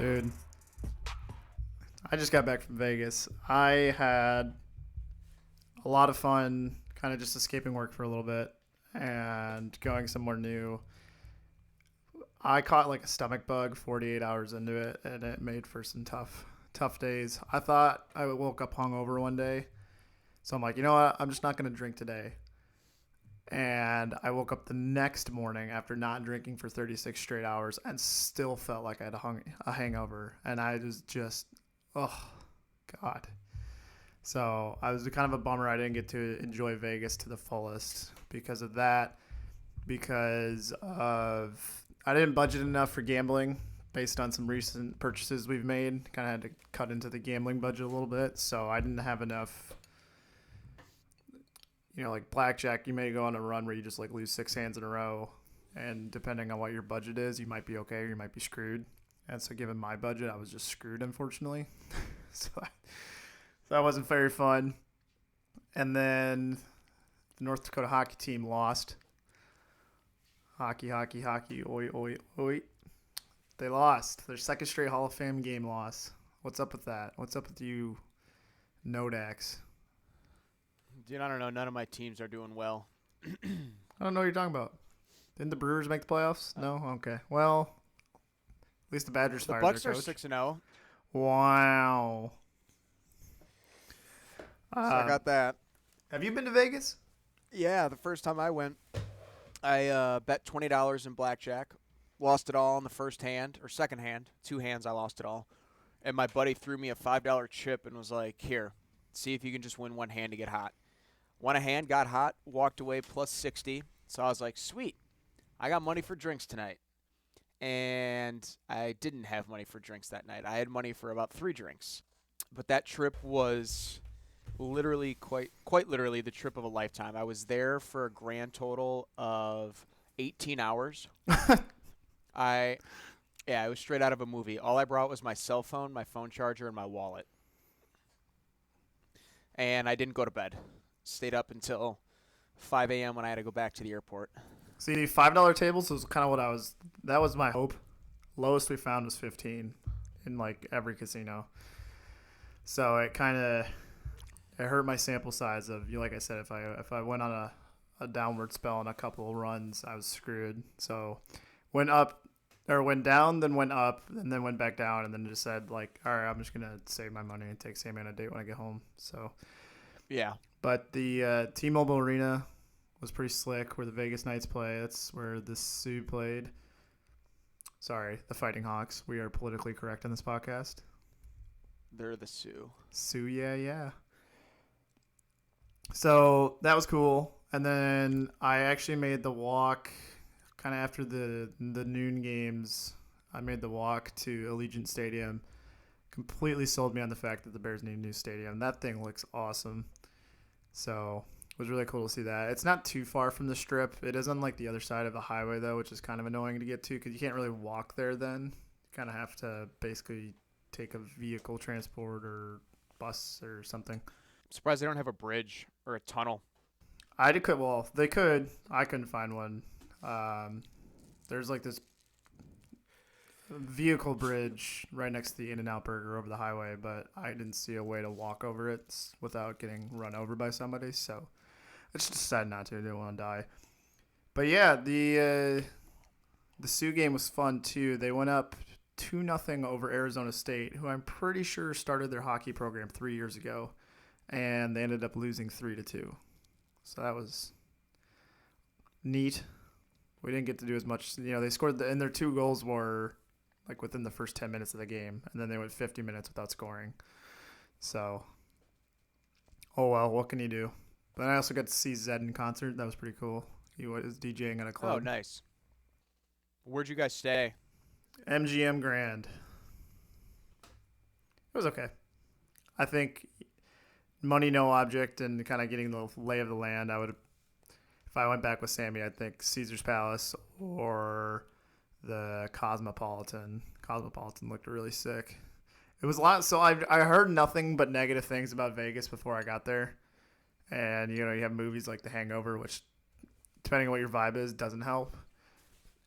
Dude, I just got back from Vegas. I had a lot of fun kind of just escaping work for a little bit and going somewhere new. I caught like a stomach bug 48 hours into it, and it made for some tough days. I thought I woke up hungover one day. So I'm like, you know what? I'm just not going to drink today. And I woke up the next morning after not drinking for 36 straight hours and still felt like I had a hangover. And I was just, oh, God. So I was kind of a bummer I didn't get to enjoy Vegas to the fullest because of that. Because of I didn't budget enough for gambling based on some recent purchases we've made. Kind of had to cut into the gambling budget a little bit. So I didn't have enough. Like blackjack, you may go on a run where you just like lose 6 hands in a row. And depending on what your budget is, you might be okay or you might be screwed. And so given my budget, I was just screwed, unfortunately. so that wasn't very fun. And then the North Dakota hockey team lost. Hockey, oi, oi, oi. They lost. Their second straight Hall of Fame game loss. What's up with that? What's up with you, Nodax? Dude, I don't know. None of my teams are doing well. I don't know what you're talking about. Didn't the Brewers make the playoffs? No? Okay. Well, at least the Badgers The fired Bucks their are coach. 6-0. Wow. So I got that. Have you been to Vegas? Yeah, the first time I went, I bet $20 in blackjack. Lost it all in the first hand, or second hand. 2 hands, I lost it all. And my buddy threw me a $5 chip and was like, here, see if you can just win one hand to get hot. Won a hand, got hot, walked away plus 60. So I was like, sweet, I got money for drinks tonight. And I didn't have money for drinks that night. I had money for about 3 drinks. But that trip was literally, quite literally, the trip of a lifetime. I was there for a grand total of 18 hours. It was straight out of a movie. All I brought was my cell phone, my phone charger, and my wallet. And I didn't go to bed. Stayed up until 5 a.m. when I had to go back to the airport. See, $5 tables was kind of what that was my hope. Lowest we found was 15 in like every casino. So it hurt my sample size of, like I said, if I went on a downward spell on a couple of runs, I was screwed. So went down, then went up, and then went back down, and then just said like, all right, I'm just gonna save my money and take Sammy on a date when I get home. So yeah. But the T-Mobile Arena was pretty slick, where the Vegas Knights play. That's where the Sioux played. Sorry, the Fighting Hawks. We are politically correct on this podcast. They're the Sioux. Sioux, yeah. So that was cool. And then I actually made the walk kind of after the noon games. I made the walk to Allegiant Stadium. Completely sold me on the fact that the Bears need a new stadium. That thing looks awesome. So it was really cool to see that. It's not too far from the Strip. It is on like the other side of the highway, though, which is kind of annoying to get to because you can't really walk there then. You kind of have to basically take a vehicle transport or bus or something. I'm surprised they don't have a bridge or a tunnel. They could. I couldn't find one. There's like this vehicle bridge right next to the In-N-Out Burger over the highway, but I didn't see a way to walk over it without getting run over by somebody, so I just decided not to. I didn't want to die. But yeah, the Sioux game was fun too. They went up 2-0 over Arizona State, who I'm pretty sure started their hockey program 3 years ago, and they ended up losing 3-2. So that was neat. We didn't get to do as much. They scored, and their 2 goals were like within the first 10 minutes of the game, and then they went 50 minutes without scoring. So, oh well, what can you do? But I also got to see Zed in concert. That was pretty cool. He was DJing at a club. Oh, nice. Where'd you guys stay? MGM Grand. It was okay. I think money, no object, and kind of getting the lay of the land. If I went back with Sammy, I'd think Caesar's Palace or the Cosmopolitan. Cosmopolitan looked really sick. It was a lot. So I heard nothing but negative things about Vegas before I got there. And, you have movies like The Hangover, which, depending on what your vibe is, doesn't help.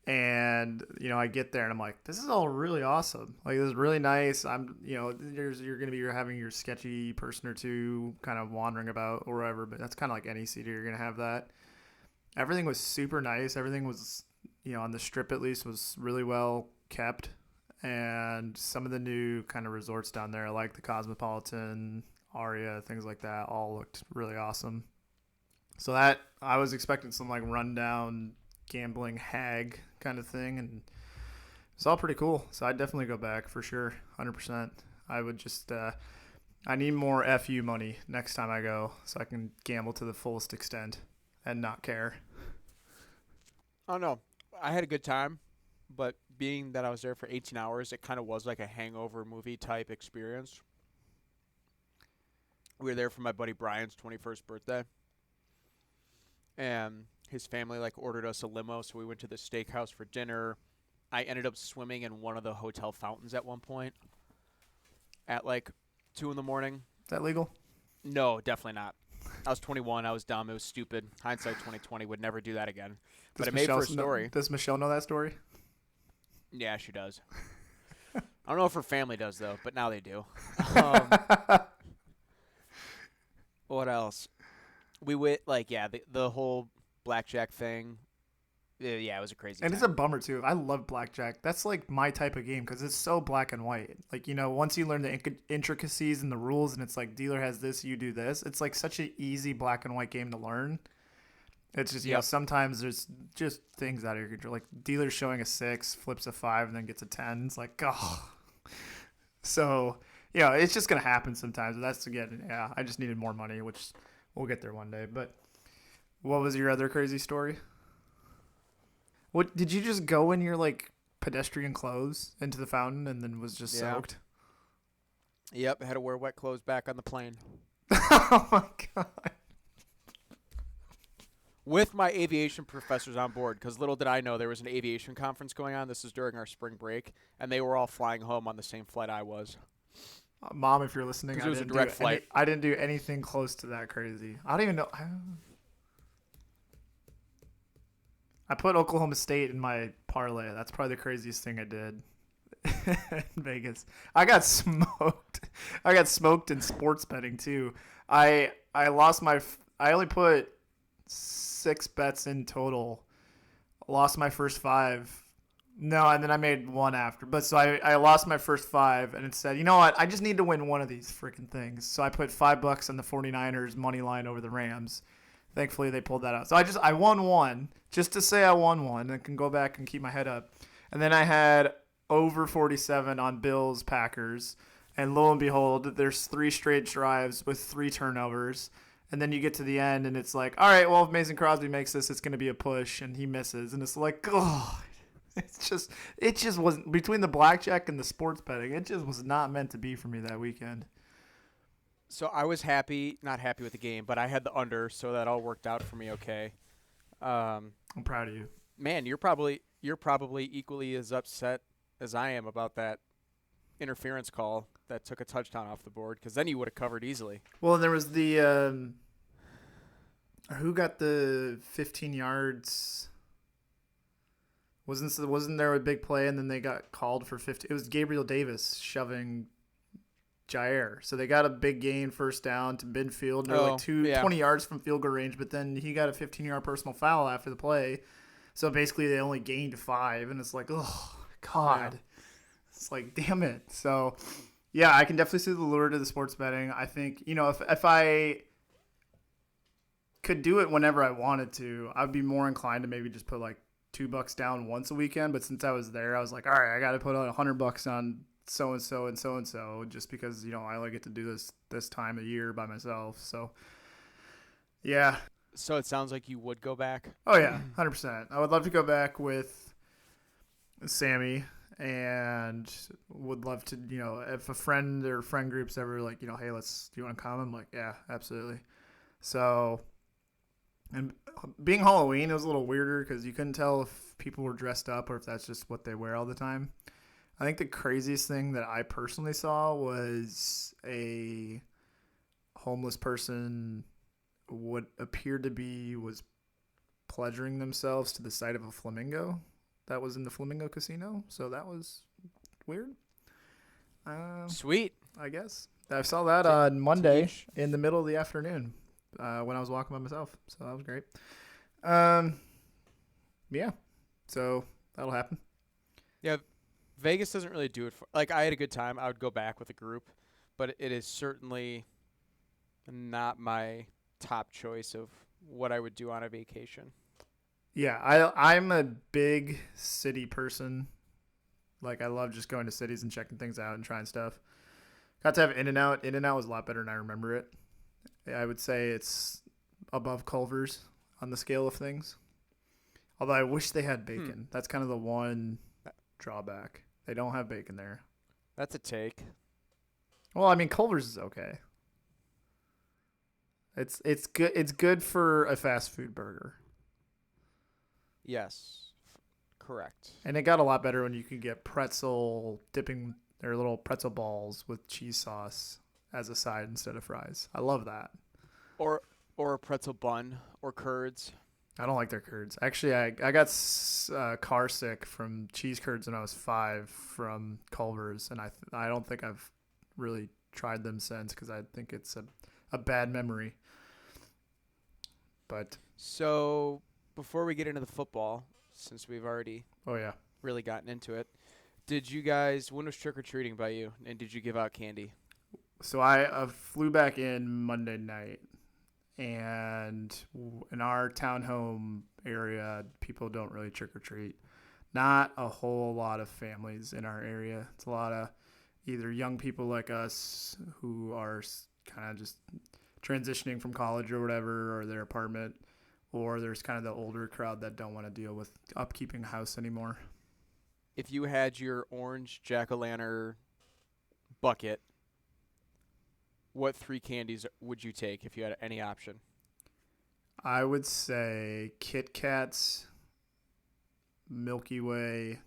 And I get there and I'm like, this is all really awesome. Like, this is really nice. You're gonna be having your sketchy person or two kind of wandering about or wherever, but that's kind of like any city. You're gonna have that. Everything was super nice. Everything was, on the strip at least, was really well kept. And some of the new kind of resorts down there, like the Cosmopolitan, Aria, things like that, all looked really awesome. So that I was expecting some like rundown gambling hag kind of thing, and it's all pretty cool. So I'd definitely go back for sure, 100%. I would just I need more FU money next time I go, so I can gamble to the fullest extent and not care. Oh no, I had a good time, but being that I was there for 18 hours, it kind of was like a hangover movie type experience. We were there for my buddy Brian's 21st birthday, and his family like ordered us a limo, so we went to the steakhouse for dinner. I ended up swimming in one of the hotel fountains at one point at like 2 in the morning. Is that legal? No, definitely not. I was 21. I was dumb. It was stupid. Hindsight 2020 would never do that again. But it made for a story. Does Michelle know that story? Yeah, she does. I don't know if her family does, though, but now they do. What else? We went, the whole blackjack thing. Yeah, it was a crazy And time. it's a bummer, too. I love blackjack. That's, like, my type of game because it's so black and white. Like, once you learn the intricacies and the rules and it's like, dealer has this, you do this. It's, like, such an easy black and white game to learn. It's just, sometimes there's just things out of your control. Like, dealer's showing a 6, flips a 5, and then gets a 10. It's like, oh. So, it's just going to happen sometimes. That's, again, I just needed more money, which we'll get there one day. But what was your other crazy story? What did you just go in your like pedestrian clothes into the fountain and then was just soaked? Yep, I had to wear wet clothes back on the plane. Oh my god! With my aviation professors on board, because little did I know there was an aviation conference going on. This is during our spring break, and they were all flying home on the same flight I was. Mom, if you're listening, it was a direct flight. I didn't do anything close to that crazy. I don't even know. I put Oklahoma State in my parlay. That's probably the craziest thing I did in Vegas. I got smoked. I got smoked in sports betting too. I lost my. I only put 6 bets in total. Lost my first 5. No, and then I made one after. But so I lost my first 5, and it said, you know what? I just need to win one of these freaking things. So I put $5 on the 49ers money line over the Rams. Thankfully, they pulled that out. So I won one, just to say I won one, and can go back and keep my head up. And then I had over 47 on Bills, Packers. And lo and behold, there's 3 straight drives with 3 turnovers. And then you get to the end, and it's like, all right, well, if Mason Crosby makes this, it's going to be a push. And he misses. And it's like, oh, it just wasn't, between the blackjack and the sports betting, it just was not meant to be for me that weekend. So I was not happy with the game, but I had the under, so that all worked out for me okay. I'm proud of you. Man, you're probably equally as upset as I am about that interference call that took a touchdown off the board, because then you would have covered easily. Well, there was the who got the 15 yards? Wasn't there a big play and then they got called for 50? It was Gabriel Davis shoving Jair. So they got a big gain, first down to midfield. They're like 20 yards from field goal range, but then he got a 15-yard personal foul after the play. So basically they only gained 5, and it's like, oh, God. Yeah. It's like, damn it. So, yeah, I can definitely see the lure to the sports betting. I think, if I could do it whenever I wanted to, I'd be more inclined to maybe just put like $2 down once a weekend. But since I was there, I was like, all right, I got to put on $100 on so-and-so and so-and-so just because, I only get to do this time of year by myself. So, yeah. So it sounds like you would go back? Oh, yeah, 100%. I would love to go back with Sammy and would love to, if a friend or friend group's ever like, hey, do you want to come? I'm like, yeah, absolutely. So, and being Halloween, it was a little weirder because you couldn't tell if people were dressed up or if that's just what they wear all the time. I think the craziest thing that I personally saw was a homeless person what appeared to be was pleasuring themselves to the sight of a flamingo. that was in the Flamingo Casino, so that was weird. Sweet. I guess I saw that To- on Monday each. in the middle of the afternoon when I was walking by myself, so that was great. Um, yeah, so that'll happen. Yeah, Vegas doesn't really do it for. Like, I had a good time. I would go back with a group, but it is certainly not my top choice of what I would do on a vacation. Yeah, I'm a big city person. Like I love just going to cities and checking things out and trying stuff. Got to have In-N-Out. In-N-Out was a lot better than I remember it. I would say it's above Culver's on the scale of things. Although I wish they had bacon. That's kind of the one drawback. They don't have bacon there. That's a take. Well, I mean Culver's is okay. It's good. It's good for a fast food burger. Yes, correct. And it got a lot better when you could get pretzel dipping their little pretzel balls with cheese sauce as a side instead of fries. I love that. Or a pretzel bun or curds. I don't like their curds. Actually, I got car sick from cheese curds when I was 5 from Culver's, and I don't think I've really tried them since because I think it's a bad memory. But So before we get into the football, since we've already oh yeah, really gotten into it, when was trick-or-treating by you, and did you give out candy? so I flew back in Monday night, and in our townhome area, people don't really trick or treat. Not a whole lot of families in our area. It's a lot of either young people like us who are kind of just transitioning from college or whatever, or their apartment, or there's kind of the older crowd that don't want to deal with upkeeping a house anymore. If you had your orange jack-o'-lantern bucket, what 3 candies would you take if you had any option? I would say Kit Kats, Milky Way,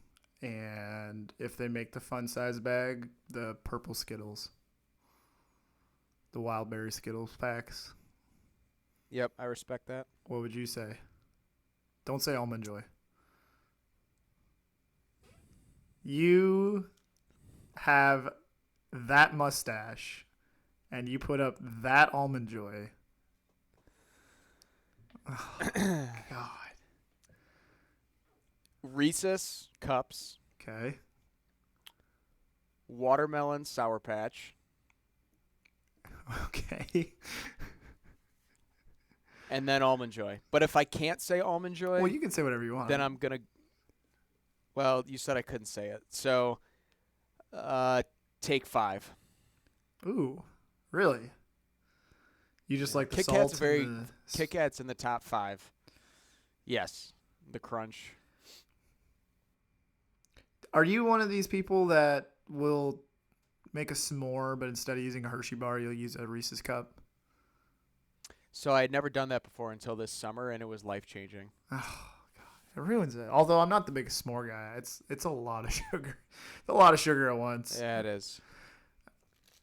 and if they make the fun size bag, the purple Skittles. The wild berry Skittles packs. Yep, I respect that. What would you say? Don't say Almond Joy. You have that mustache and you put up that Almond Joy. Oh, God. Reese's Cups, Okay. Watermelon Sour Patch, Okay. and then Almond Joy. But if I can't say Almond Joy, Well, you can say whatever you want. then I'm going to – well, you said I couldn't say it. So take 5. Ooh, really? You just like the Kit salt? Kat's very and the... Kit Kat's in the top 5. Yes, the crunch. Are you one of these people that will make a s'more, but instead of using a Hershey bar, you'll use a Reese's cup? So I had never done that before until this summer, and it was life-changing. Oh God, it ruins it. Although I'm not the biggest s'more guy, it's a lot of sugar. It's a lot of sugar at once. Yeah, it is.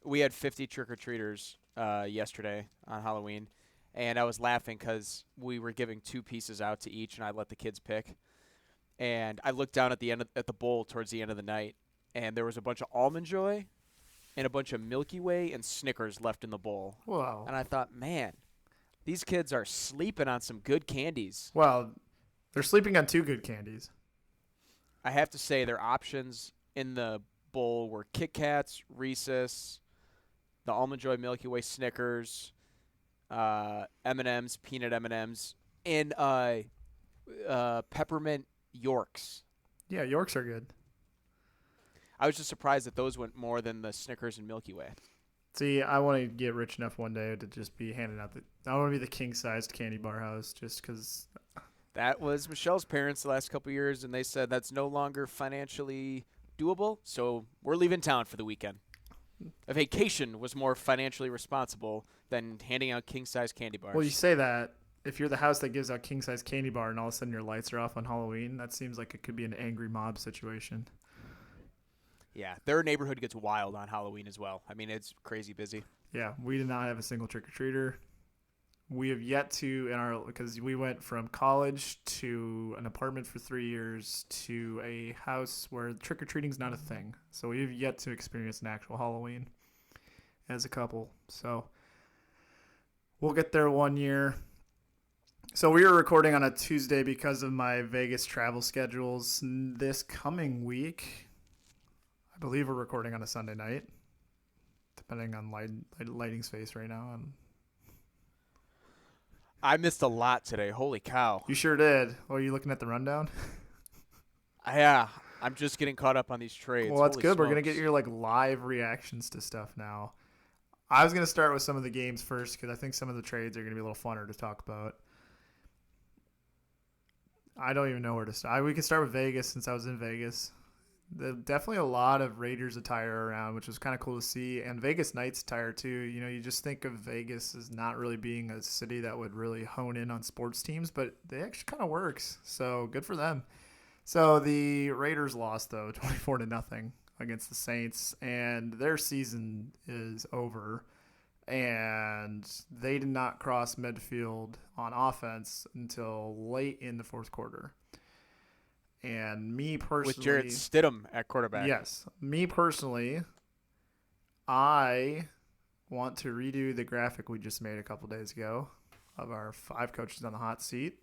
We had 50 trick-or-treaters yesterday on Halloween, and I was laughing because we were giving 2 pieces out to each, and I let the kids pick. And I looked down at the bowl towards the end of the night, and there was a bunch of Almond Joy and a bunch of Milky Way and Snickers left in the bowl. Wow. And I thought, man, these kids are sleeping on some good candies. Well, they're sleeping on 2 good candies. I have to say their options in the bowl were Kit Kats, Reese's, the Almond Joy, Milky Way, Snickers, M&M's, peanut M&M's, and peppermint Yorks. Yeah, Yorks are good. I was just surprised that those went more than the Snickers and Milky Way. See, I want to get rich enough one day to just be handing out I want to be the king-sized candy bar house just because. That was Michelle's parents the last couple of years, and they said that's no longer financially doable, so we're leaving town for the weekend. A vacation was more financially responsible than handing out king-size candy bars. Well, you say that. If you're the house that gives out king-size candy bar and all of a sudden your lights are off on Halloween, that seems like it could be an angry mob situation. Yeah, their neighborhood gets wild on Halloween as well. I mean, it's crazy busy. Yeah, we did not have a single trick-or-treater. we have yet to, because we went from college to an apartment for 3 years to a house where trick-or-treating is not a thing. So we have yet to experience an actual Halloween as a couple. So we'll get there one year. So we were recording on a Tuesday because of my Vegas travel schedules. This coming week, I believe we're recording on a Sunday night, depending on lighting space right now. I missed a lot today. Holy cow. You sure did. Oh, are you looking at the rundown? Yeah, I'm just getting caught up on these trades. Well, that's Holy good. smokes. We're going to get your live reactions to stuff now. I was going to start with some of the games first because I think some of the trades are going to be a little funner to talk about. I don't even know where to start. We can start with Vegas since I was in Vegas. Definitely a lot of Raiders attire around, which was kind of cool to see. And Vegas Knights attire, too. You just think of Vegas as not really being a city that would really hone in on sports teams, but it actually kind of works. So good for them. So the Raiders lost, though, 24-0 against the Saints, and their season is over. And they did not cross midfield on offense until late in the fourth quarter. And me personally, with Jarrett Stidham at quarterback. Yes. Me personally, I want to redo the graphic we just made a couple days ago of our 5 coaches on the hot seat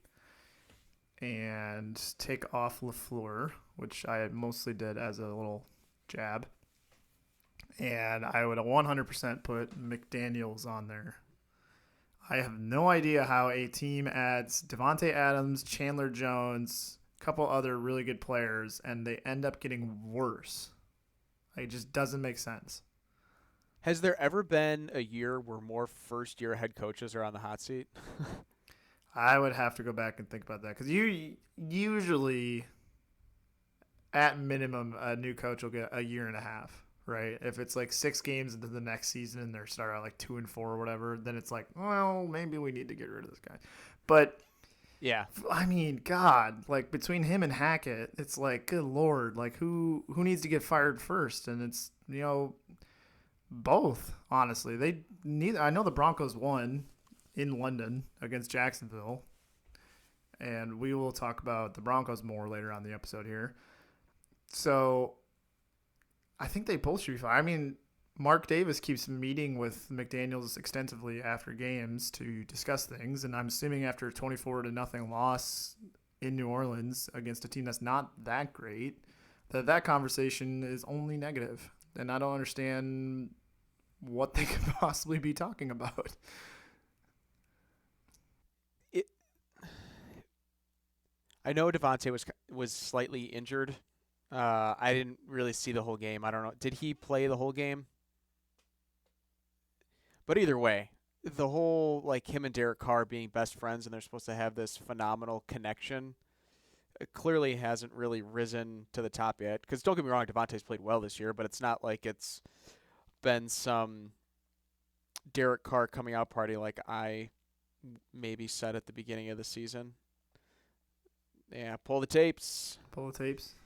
and take off LaFleur, which I mostly did as a little jab. And I would 100% put McDaniels on there. I have no idea how a team adds Devontae Adams, Chandler Jones, couple other really good players, and they end up getting worse. It just doesn't make sense. Has there ever been a year where more first-year head coaches are on the hot seat? I would have to go back and think about that because you usually, at minimum, a new coach will get a year and a half, right? If it's 6 games into the next season and they're starting out 2-4 or whatever, then it's well, maybe we need to get rid of this guy. But yeah, I mean, God, between him and Hackett, it's good Lord, who needs to get fired first? And it's both. Honestly, I know the Broncos won in London against Jacksonville, and we will talk about the Broncos more later on the episode here. So I think they both should be fired. I mean, Mark Davis keeps meeting with McDaniels extensively after games to discuss things, and I'm assuming after a 24-0 loss in New Orleans against a team that's not that great, that conversation is only negative, and I don't understand what they could possibly be talking about. I know Devontae was slightly injured. I didn't really see the whole game. I don't know. Did he play the whole game? But either way, the whole him and Derek Carr being best friends and they're supposed to have this phenomenal connection, it clearly hasn't really risen to the top yet. Because don't get me wrong, Devontae's played well this year, but it's not like it's been some Derek Carr coming out party like I maybe said at the beginning of the season. Yeah, pull the tapes. Pull the tapes.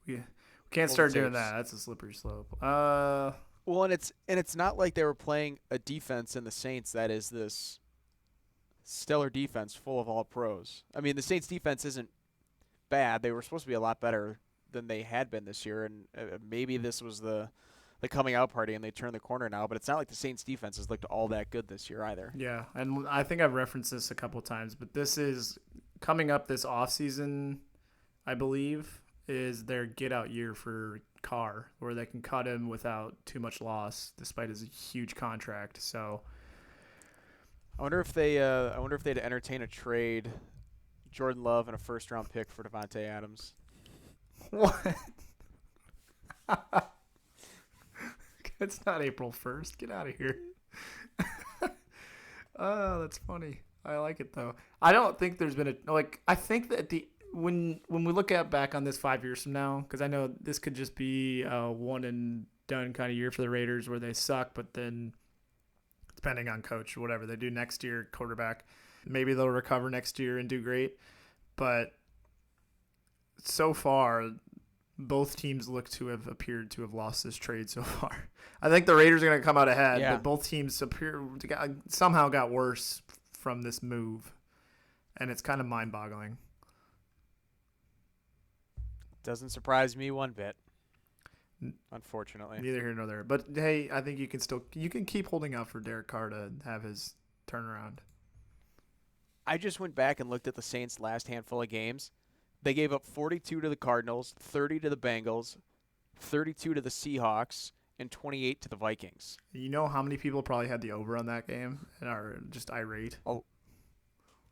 We can't start doing that. That's a slippery slope. Well, and it's not like they were playing a defense in the Saints that is this stellar defense full of all pros. I mean, the Saints defense isn't bad. They were supposed to be a lot better than they had been this year, and maybe this was the coming out party and they turned the corner now, but it's not like the Saints defense has looked all that good this year either. Yeah, and I think I've referenced this a couple of times, but this is coming up this offseason, I believe, is their get-out year for Carr, where they can cut him without too much loss, despite his huge contract. So, I wonder if they'd entertain a trade, Jordan Love and a first-round pick for Devontae Adams. What? It's not April 1st. Get out of here. Oh, that's funny. I like it though. I don't think there's been I think that when we look back on this 5 years from now, because I know this could just be a one and done kind of year for the Raiders where they suck, but then depending on coach, whatever they do next year, quarterback, maybe they'll recover next year and do great. But so far, both teams look to have appeared to have lost this trade so far. I think the Raiders are going to come out ahead, but both teams somehow got worse from this move, and it's kind of mind-boggling. Doesn't surprise me one bit, unfortunately. Neither here nor there. But hey, I think you can keep holding out for Derek Carr to have his turnaround. I just went back and looked at the Saints' last handful of games. They gave up 42 to the Cardinals, 30 to the Bengals, 32 to the Seahawks, and 28 to the Vikings. You know how many people probably had the over on that game and are just irate? Oh,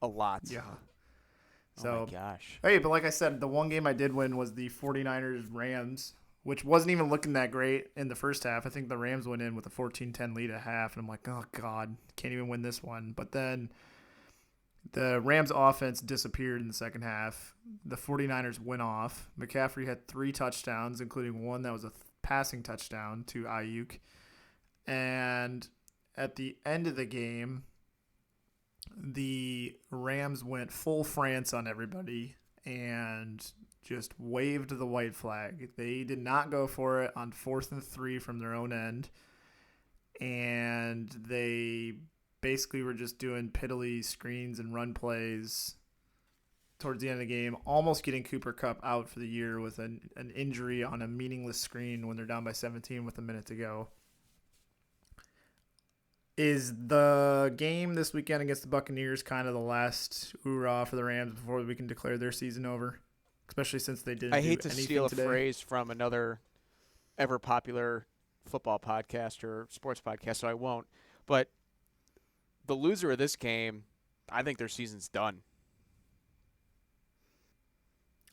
a lot. Yeah. Oh, So, my gosh. hey, but like I said, the one game I did win was the 49ers-Rams, which wasn't even looking that great in the first half. I think the Rams went in with a 14-10 lead at half, and I'm like, oh, God, can't even win this one. But then the Rams offense disappeared in the second half. The 49ers went off. McCaffrey had 3 touchdowns, including one that was a passing touchdown to Ayuk. And at the end of the game, the Rams went full France on everybody and just waved the white flag. They did not go for it on 4th and 3 from their own end. And they basically were just doing piddly screens and run plays towards the end of the game, almost getting Cooper Kupp out for the year with an injury on a meaningless screen when they're down by 17 with a minute to go. Is the game this weekend against the Buccaneers kind of the last hoorah for the Rams before we can declare their season over? Especially since they didn't do anything today. I hate to steal a phrase from another ever-popular football podcast or sports podcast, so I won't. But the loser of this game, I think their season's done.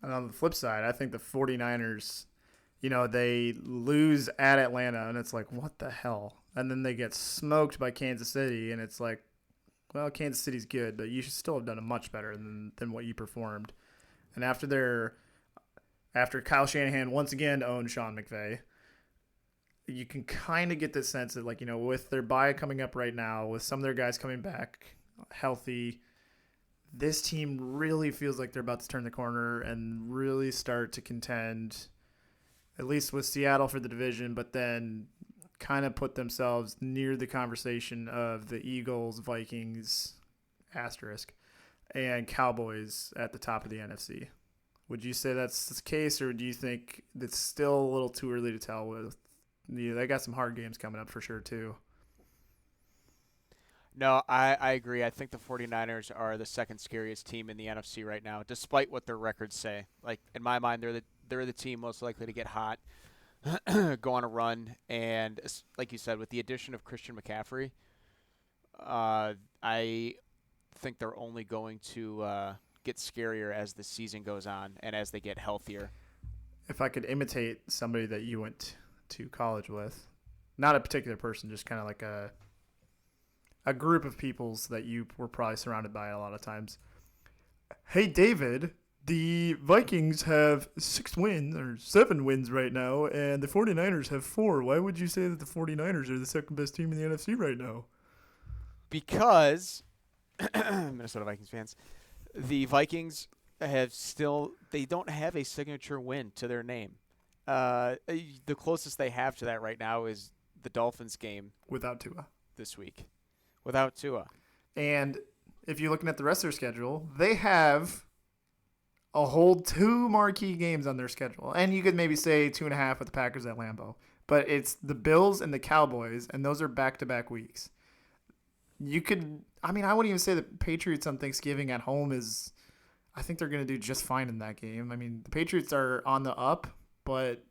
And on the flip side, I think the 49ers, they lose at Atlanta, and it's like, what the hell? And then they get smoked by Kansas City, and it's like, well, Kansas City's good, but you should still have done it much better than what you performed. And after Kyle Shanahan once again owned Sean McVay, you can kind of get this sense that, with their bye coming up right now, with some of their guys coming back healthy, this team really feels like they're about to turn the corner and really start to contend, at least with Seattle for the division, but then kind of put themselves near the conversation of the Eagles, Vikings, asterisk, and Cowboys at the top of the NFC. Would you say that's the case, or do you think it's still a little too early to tell? With they got some hard games coming up for sure too. No, I agree. I think the 49ers are the second scariest team in the NFC right now, despite what their records say. Like, in my mind, they're the team most likely to get hot, go on a run, and like you said, with the addition of Christian McCaffrey, I think they're only going to get scarier as the season goes on and as they get healthier. If I could imitate somebody that you went to college with, not a particular person, just kind of like a group of peoples that you were probably surrounded by a lot of times. Hey, David, the Vikings have 6 wins or 7 wins right now, and the 49ers have 4. Why would you say that the 49ers are the second best team in the NFC right now? Because, Minnesota Vikings fans, the Vikings they don't have a signature win to their name. The closest they have to that right now is the Dolphins game. Without Tua. This week. Without Tua. And if you're looking at the rest of their schedule, they have a whole 2 marquee games on their schedule. And you could maybe say 2.5 with the Packers at Lambeau. But it's the Bills and the Cowboys, and those are back-to-back weeks. I wouldn't even say the Patriots on Thanksgiving at home is, I think they're going to do just fine in that game. I mean, the Patriots are on the up, but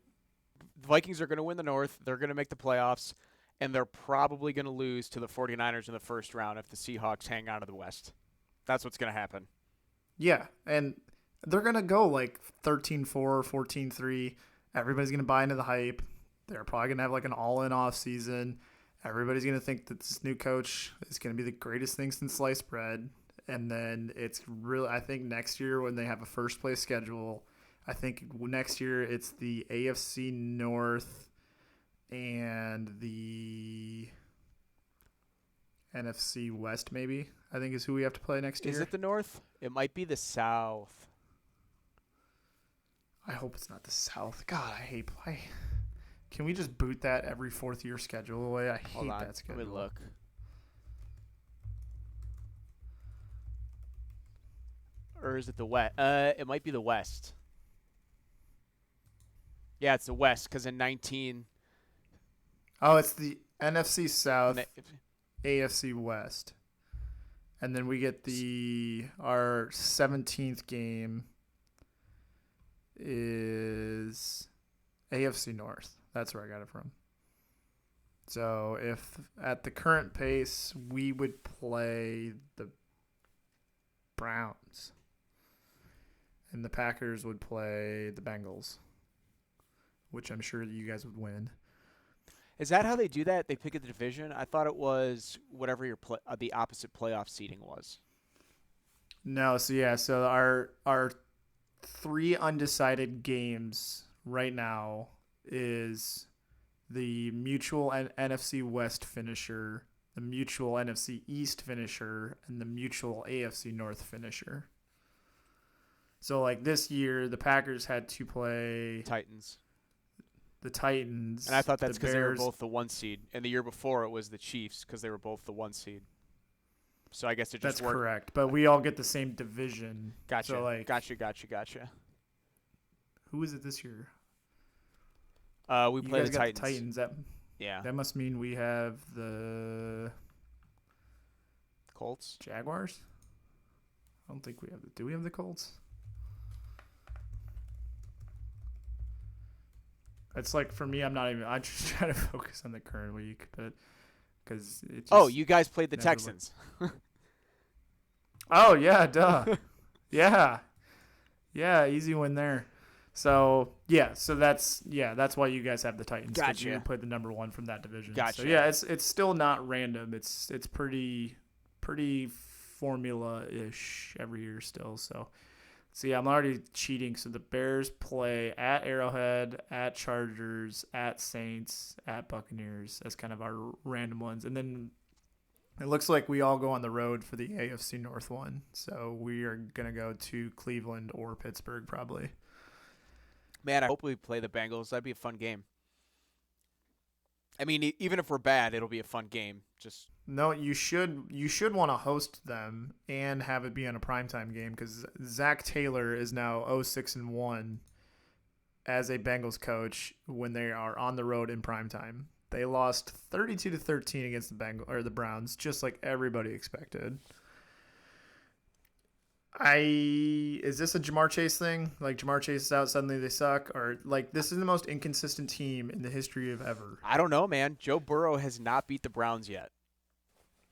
the Vikings are going to win the North. They're going to make the playoffs. And they're probably going to lose to the 49ers in the first round if the Seahawks hang on to the West. That's what's going to happen. Yeah, and they're going to go like 13-4, 14-3. Everybody's going to buy into the hype. They're probably going to have like an all-in off season. Everybody's going to think that this new coach is going to be the greatest thing since sliced bread. And then it's really, I think next year when they have a first-place schedule, I think next year it's the AFC North and the NFC West, maybe, I think is who we have to play next year. Is it the North? It might be the South. I hope it's not the South. God, can we just boot that every 4th year schedule away? I hate that schedule. Let me look. Or is it the West? It might be the West. Yeah, it's the West because in 19. Oh, it's the NFC South, Ne- AFC West. And then we get our 17th game is AFC North. That's where I got it from. So if at the current pace, we would play the Browns. And the Packers would play the Bengals, which I'm sure you guys would win. Is that how they do that? They pick a division? I thought it was whatever the opposite playoff seeding was. No, so our 3 undecided games right now is the mutual NFC West finisher, the mutual NFC East finisher, and the mutual AFC North finisher. So like this year, the Packers had to play Titans. The Titans. And I thought that's because they were Bears. both the 1 seed. And the year before it was the Chiefs because they were both the 1 seed. So I guess it just That's worked. correct. But we all get the same division. Gotcha. So like, Gotcha. who is it this year? We You play guys the got Titans. The Titans. Yeah. That must mean we have the Colts. Jaguars. I don't think we have do we have the Colts? It's like for me, I'm just trying to focus on the current week, but because You guys played the Texans. Oh yeah, duh. yeah, easy win there. So that's why you guys have the Titans. 'Cause Gotcha. You played the number 1 from that division. Gotcha. So yeah, it's still not random. It's pretty formula-ish every year still. So yeah, I'm already cheating. So the Bears play at Arrowhead, at Chargers, at Saints, at Buccaneers as kind of our random ones, and then it looks like we all go on the road for the AFC North one. So we are gonna go to Cleveland or Pittsburgh probably. Man, I hope we play the Bengals. That'd be a fun game. I mean, even if we're bad, it'll be a fun game. No, you should want to host them and have it be on a primetime game because Zach Taylor is now 0-6-1 as a Bengals coach when they are on the road in primetime. They lost 32-13 against the Browns, just like everybody expected. Is this a Jamar Chase thing? Like Jamar Chase is out, suddenly they suck, or like this is the most inconsistent team in the history of ever? I don't know, man. Joe Burrow has not beat the Browns yet,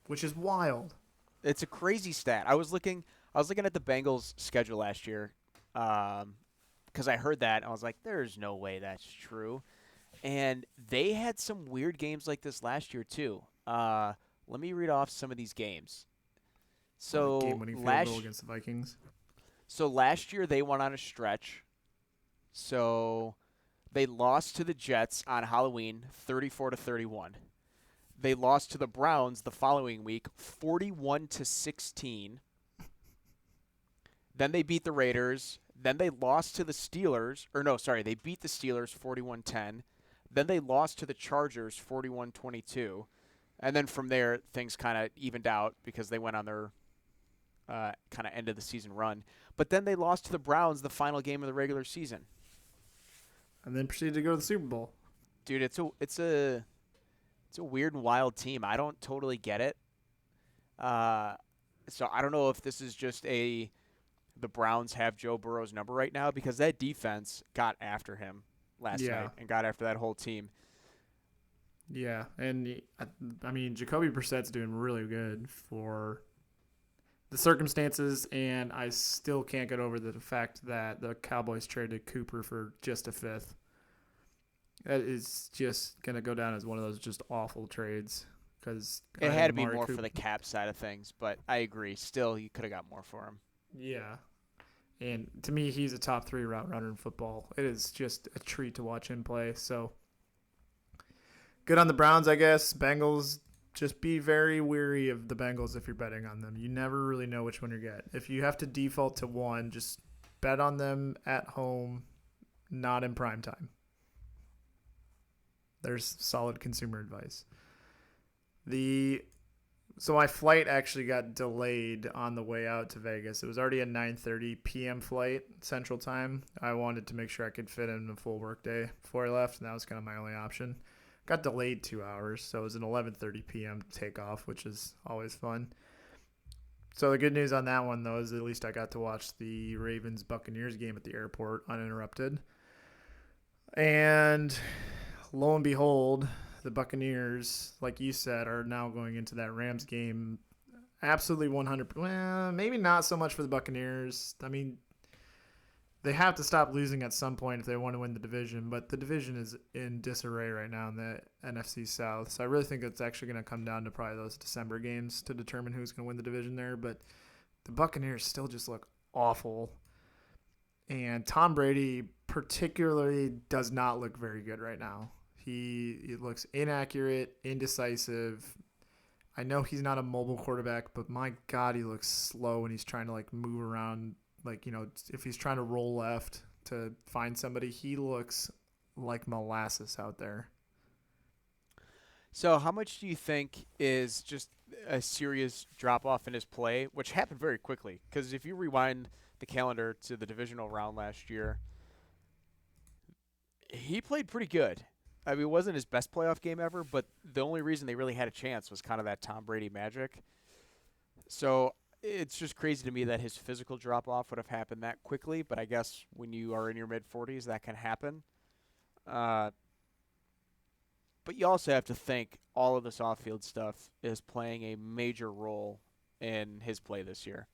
which is wild. It's a crazy stat. I was looking at the Bengals' schedule last year, because I heard that and I was like, "There's no way that's true." And they had some weird games like this last year too. Let me read off some of these games. So game-winning field goal against the Vikings. So last year they went on a stretch. So they lost to the Jets on Halloween, 34-31. They lost to the Browns the following week, 41-16. Then they beat the Raiders. Then they lost to the Steelers. They beat the Steelers 41-10. Then they lost to the Chargers 41-22. And then from there, things kind of evened out because they went on their kind of end of the season run. But then they lost to the Browns the final game of the regular season. And then proceeded to go to the Super Bowl. Dude, it's a weird and wild team. I don't totally get it. So I don't know if this is just the Browns have Joe Burrow's number right now because that defense got after him last night and got after that whole team. Yeah, and I mean Jacoby Brissett's doing really good for the circumstances, and I still can't get over the fact that the Cowboys traded Cooper for just a 5th. That is just going to go down as one of those just awful trades. Because it had to be more for the cap side of things, but I agree. Still, you could have got more for him. Yeah. And to me, he's a top 3 route runner in football. It is just a treat to watch him play. So good on the Browns, I guess. Bengals, just be very wary of the Bengals if you're betting on them. You never really know which one you get. If you have to default to one, just bet on them at home, not in prime time. There's solid consumer advice. The So my flight actually got delayed on the way out to Vegas. It was already a 9:30 p.m. flight Central Time. I wanted to make sure I could fit in a full workday before I left, and that was kind of my only option. Got delayed 2 hours, so it was an 11:30 p.m. takeoff, which is always fun. So the good news on that one, though, is at least I got to watch the Ravens-Buccaneers game at the airport uninterrupted. And lo and behold, the Buccaneers, like you said, are now going into that Rams game absolutely 100. Well, maybe not so much for the Buccaneers. I mean, they have to stop losing at some point if they want to win the division, but the division is in disarray right now in the NFC South. So I really think it's actually going to come down to probably those December games to determine who's going to win the division there. But the Buccaneers still just look awful. And Tom Brady particularly does not look very good right now. He looks inaccurate, indecisive. I know he's not a mobile quarterback, but my God, he looks slow when he's trying to like move around. Like, you know, if he's trying to roll left to find somebody, he looks like molasses out there. So how much do you think is just a serious drop-off in his play, which happened very quickly? Because if you rewind the calendar to the divisional round last year, he played pretty good. I mean, it wasn't his best playoff game ever, but the only reason they really had a chance was kind of that Tom Brady magic. So it's just crazy to me that his physical drop-off would have happened that quickly, but I guess when you are in your mid-40s, that can happen. But you also have to think all of this off-field stuff is playing a major role in his play this year.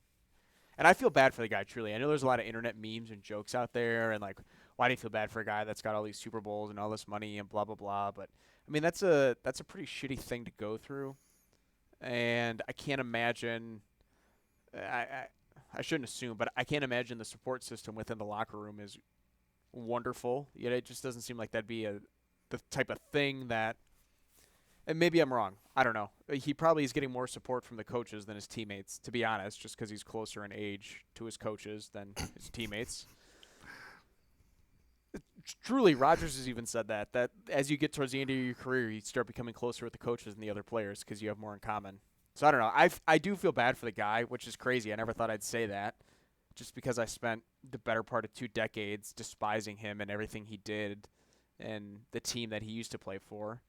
And I feel bad for the guy, truly. I know there's a lot of internet memes and jokes out there, and like, why do you feel bad for a guy that's got all these Super Bowls and all this money and blah blah blah? But I mean, that's a pretty shitty thing to go through, and I can't imagine. I shouldn't assume, but I can't imagine the support system within the locker room is wonderful. Yet it just doesn't seem like that'd be the type of thing that. And maybe I'm wrong. I don't know. He probably is getting more support from the coaches than his teammates, to be honest, just because he's closer in age to his coaches than his teammates. Truly, Rodgers has even said that as you get towards the end of your career, you start becoming closer with the coaches and the other players because you have more in common. So I don't know. I do feel bad for the guy, which is crazy. I never thought I'd say that, just because I spent the better part of 2 decades despising him and everything he did and the team that he used to play for.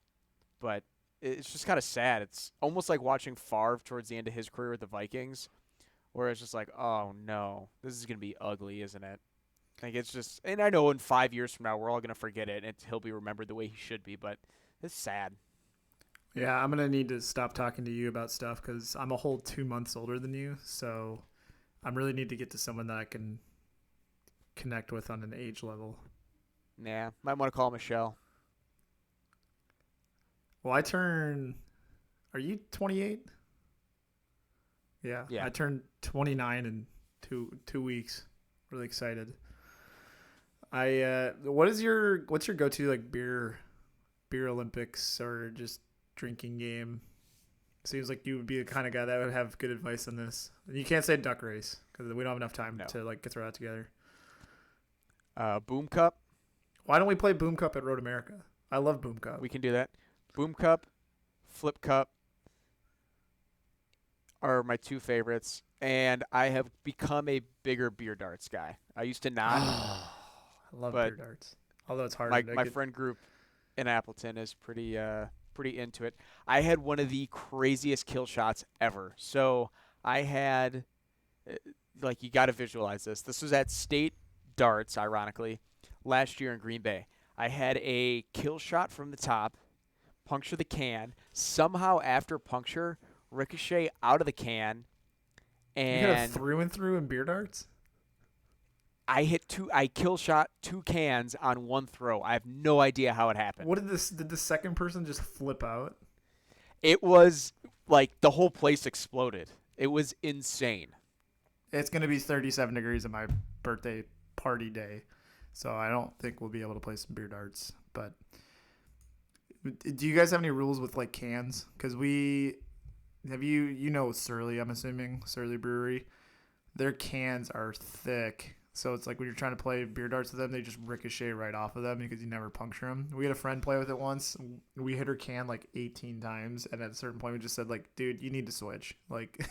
But it's just kind of sad. It's almost like watching Favre towards the end of his career with the Vikings, where it's just like, oh no, this is going to be ugly, isn't it? Like, it's just, and I know in 5 years from now, we're all going to forget it, and he'll be remembered the way he should be, but it's sad. Yeah, I'm going to need to stop talking to you about stuff because I'm a whole 2 months older than you, so I really need to get to someone that I can connect with on an age level. Nah, might want to call Michelle. Well, are you 28? Yeah. I turned 29 in two weeks. Really excited. What's your go-to like beer Olympics or just drinking game? Seems like you would be the kind of guy that would have good advice on this. You can't say duck race because we don't have enough time to like get throw that together. Boom Cup. Why don't we play Boom Cup at Road America? I love Boom Cup. We can do that. Boom Cup, Flip Cup are my 2 favorites, and I have become a bigger beer darts guy. I used to not. I love beer darts. Although it's hard. My friend group in Appleton is pretty into it. I had one of the craziest kill shots ever. So I had, like, you got to visualize this. This was at State Darts, ironically, last year in Green Bay. I had a kill shot from the top, puncture the can, somehow after puncture, ricochet out of the can, and you got a through and through in beer darts? I kill shot 2 cans on 1 throw. I have no idea how it happened. What did the second person just flip out? It was like the whole place exploded. It was insane. It's going to be 37 degrees on my birthday party day, so I don't think we'll be able to play some beer darts. But do you guys have any rules with like cans? Because you know Surly, I'm assuming Surly Brewery, their cans are thick. So it's like when you're trying to play beer darts with them, they just ricochet right off of them because you never puncture them. We had a friend play with it once. We hit her can like 18 times, and at a certain point, we just said like, "Dude, you need to switch." Like,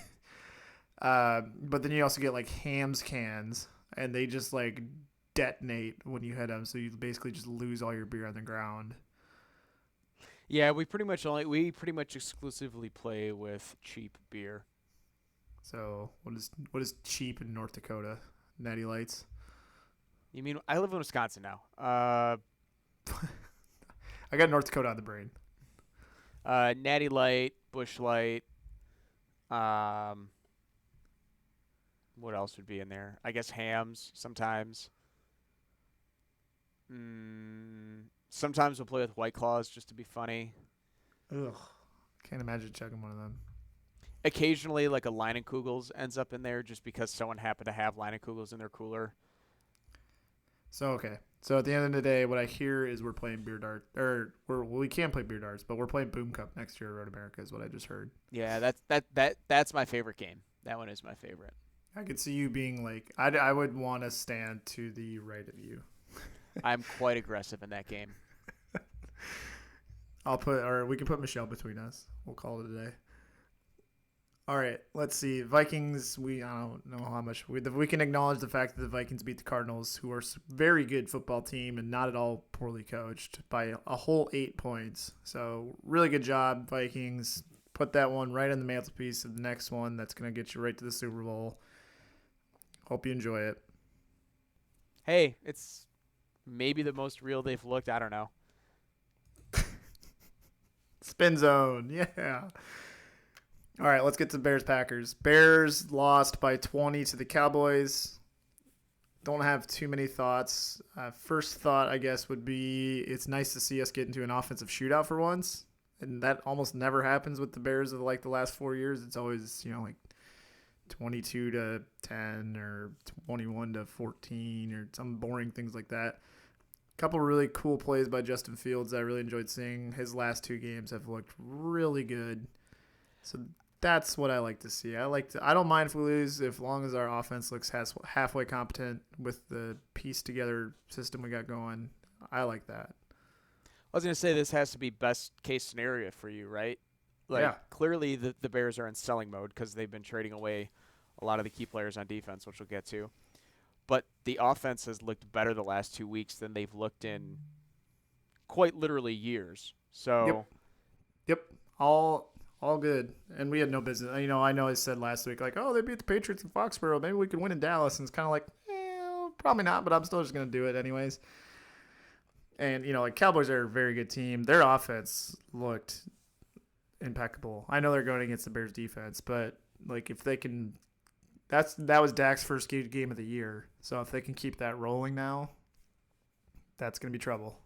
but then you also get like Ham's cans, and they just like detonate when you hit them, so you basically just lose all your beer on the ground. Yeah, we pretty much exclusively play with cheap beer. So what is cheap in North Dakota? Natty Lights. You mean I live in Wisconsin now? I got North Dakota on the brain. Natty Light, Bush Light. Um, what else would be in there? I guess hams sometimes. Sometimes we'll play with White Claws just to be funny. Ugh, can't imagine chugging one of them. Occasionally, like a Leinenkugels ends up in there just because someone happened to have Leinenkugels in their cooler. So okay. So at the end of the day, what I hear is we're playing beer dart, we can play beer darts, but we're playing Boom Cup next year at Road America, is what I just heard. Yeah, that's my favorite game. That one is my favorite. I could see you being like, I would want to stand to the right of you. I'm quite aggressive in that game. We can put Michelle between us. We'll call it a day. All right, let's see. Vikings, I don't know how much. We can acknowledge the fact that the Vikings beat the Cardinals, who are a very good football team and not at all poorly coached, by a whole 8 points. So really good job, Vikings. Put that one right on the mantelpiece of the next one. That's going to get you right to the Super Bowl. Hope you enjoy it. Hey, it's maybe the most real they've looked. I don't know. Spin zone, yeah. All right, let's get to Bears-Packers. Bears lost by 20 to the Cowboys. Don't have too many thoughts. First thought, I guess, would be it's nice to see us get into an offensive shootout for once. And that almost never happens with the Bears of like the last 4 years. It's always, like 22 to 10 or 21 to 14 or some boring things like that. A couple really cool plays by Justin Fields that I really enjoyed seeing. His last 2 games have looked really good. So that's what I like to see. I don't mind if we lose, as long as our offense looks halfway competent with the piece together system we got going. I like that. I was going to say this has to be best case scenario for you, right? Yeah. Clearly the Bears are in selling mode because they've been trading away a lot of the key players on defense, which we'll get to. But the offense has looked better the last 2 weeks than they've looked in quite literally years. So, Yep. All good. And we had no business. I know I said last week, like, oh, they beat the Patriots in Foxborough. Maybe we could win in Dallas. And it's kind of like, probably not, but I'm still just going to do it anyways. And, like Cowboys are a very good team. Their offense looked impeccable. I know they're going against the Bears defense, but like if they can, that was Dak's first game of the year. So if they can keep that rolling now, that's going to be trouble.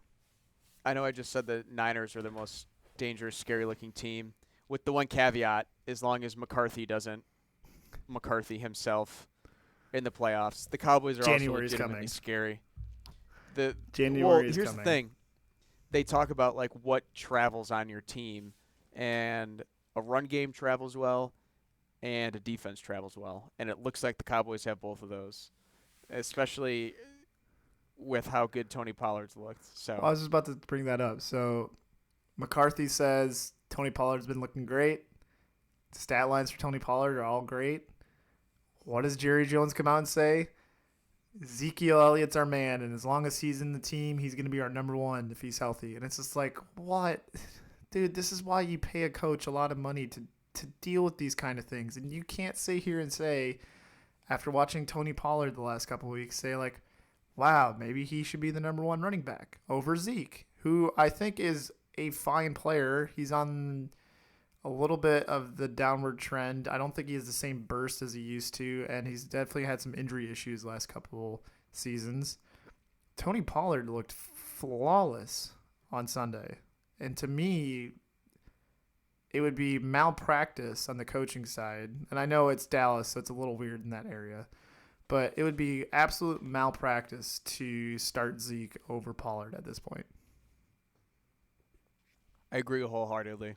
I know I just said the Niners are the most dangerous, scary-looking team, with the one caveat, as long as McCarthy doesn't McCarthy himself in the playoffs. The Cowboys are January's also legitimately coming. Scary. January is here's coming. the thing. They talk about like what travels on your team, and a run game travels well, and a defense travels well. And it looks like the Cowboys have both of those, especially with how good Tony Pollard's looked. So I was just about to bring that up. So McCarthy says Tony Pollard's been looking great. The stat lines for Tony Pollard are all great. What does Jerry Jones come out and say? Ezekiel Elliott's our man, and as long as he's in the team, he's going to be our number one if he's healthy. And it's just like, what? Dude, this is why you pay a coach a lot of money to deal with these kind of things. And you can't sit here and say, after watching Tony Pollard the last couple of weeks, say like, wow, maybe he should be the number one running back over Zeke, who I think is a fine player. He's on a little bit of the downward trend. I don't think he has the same burst as he used to, and he's definitely had some injury issues last couple seasons. Tony Pollard looked flawless on Sunday, and to me, it would be malpractice on the coaching side. And I know it's Dallas, so it's a little weird in that area, but it would be absolute malpractice to start Zeke over Pollard at this point. I agree wholeheartedly.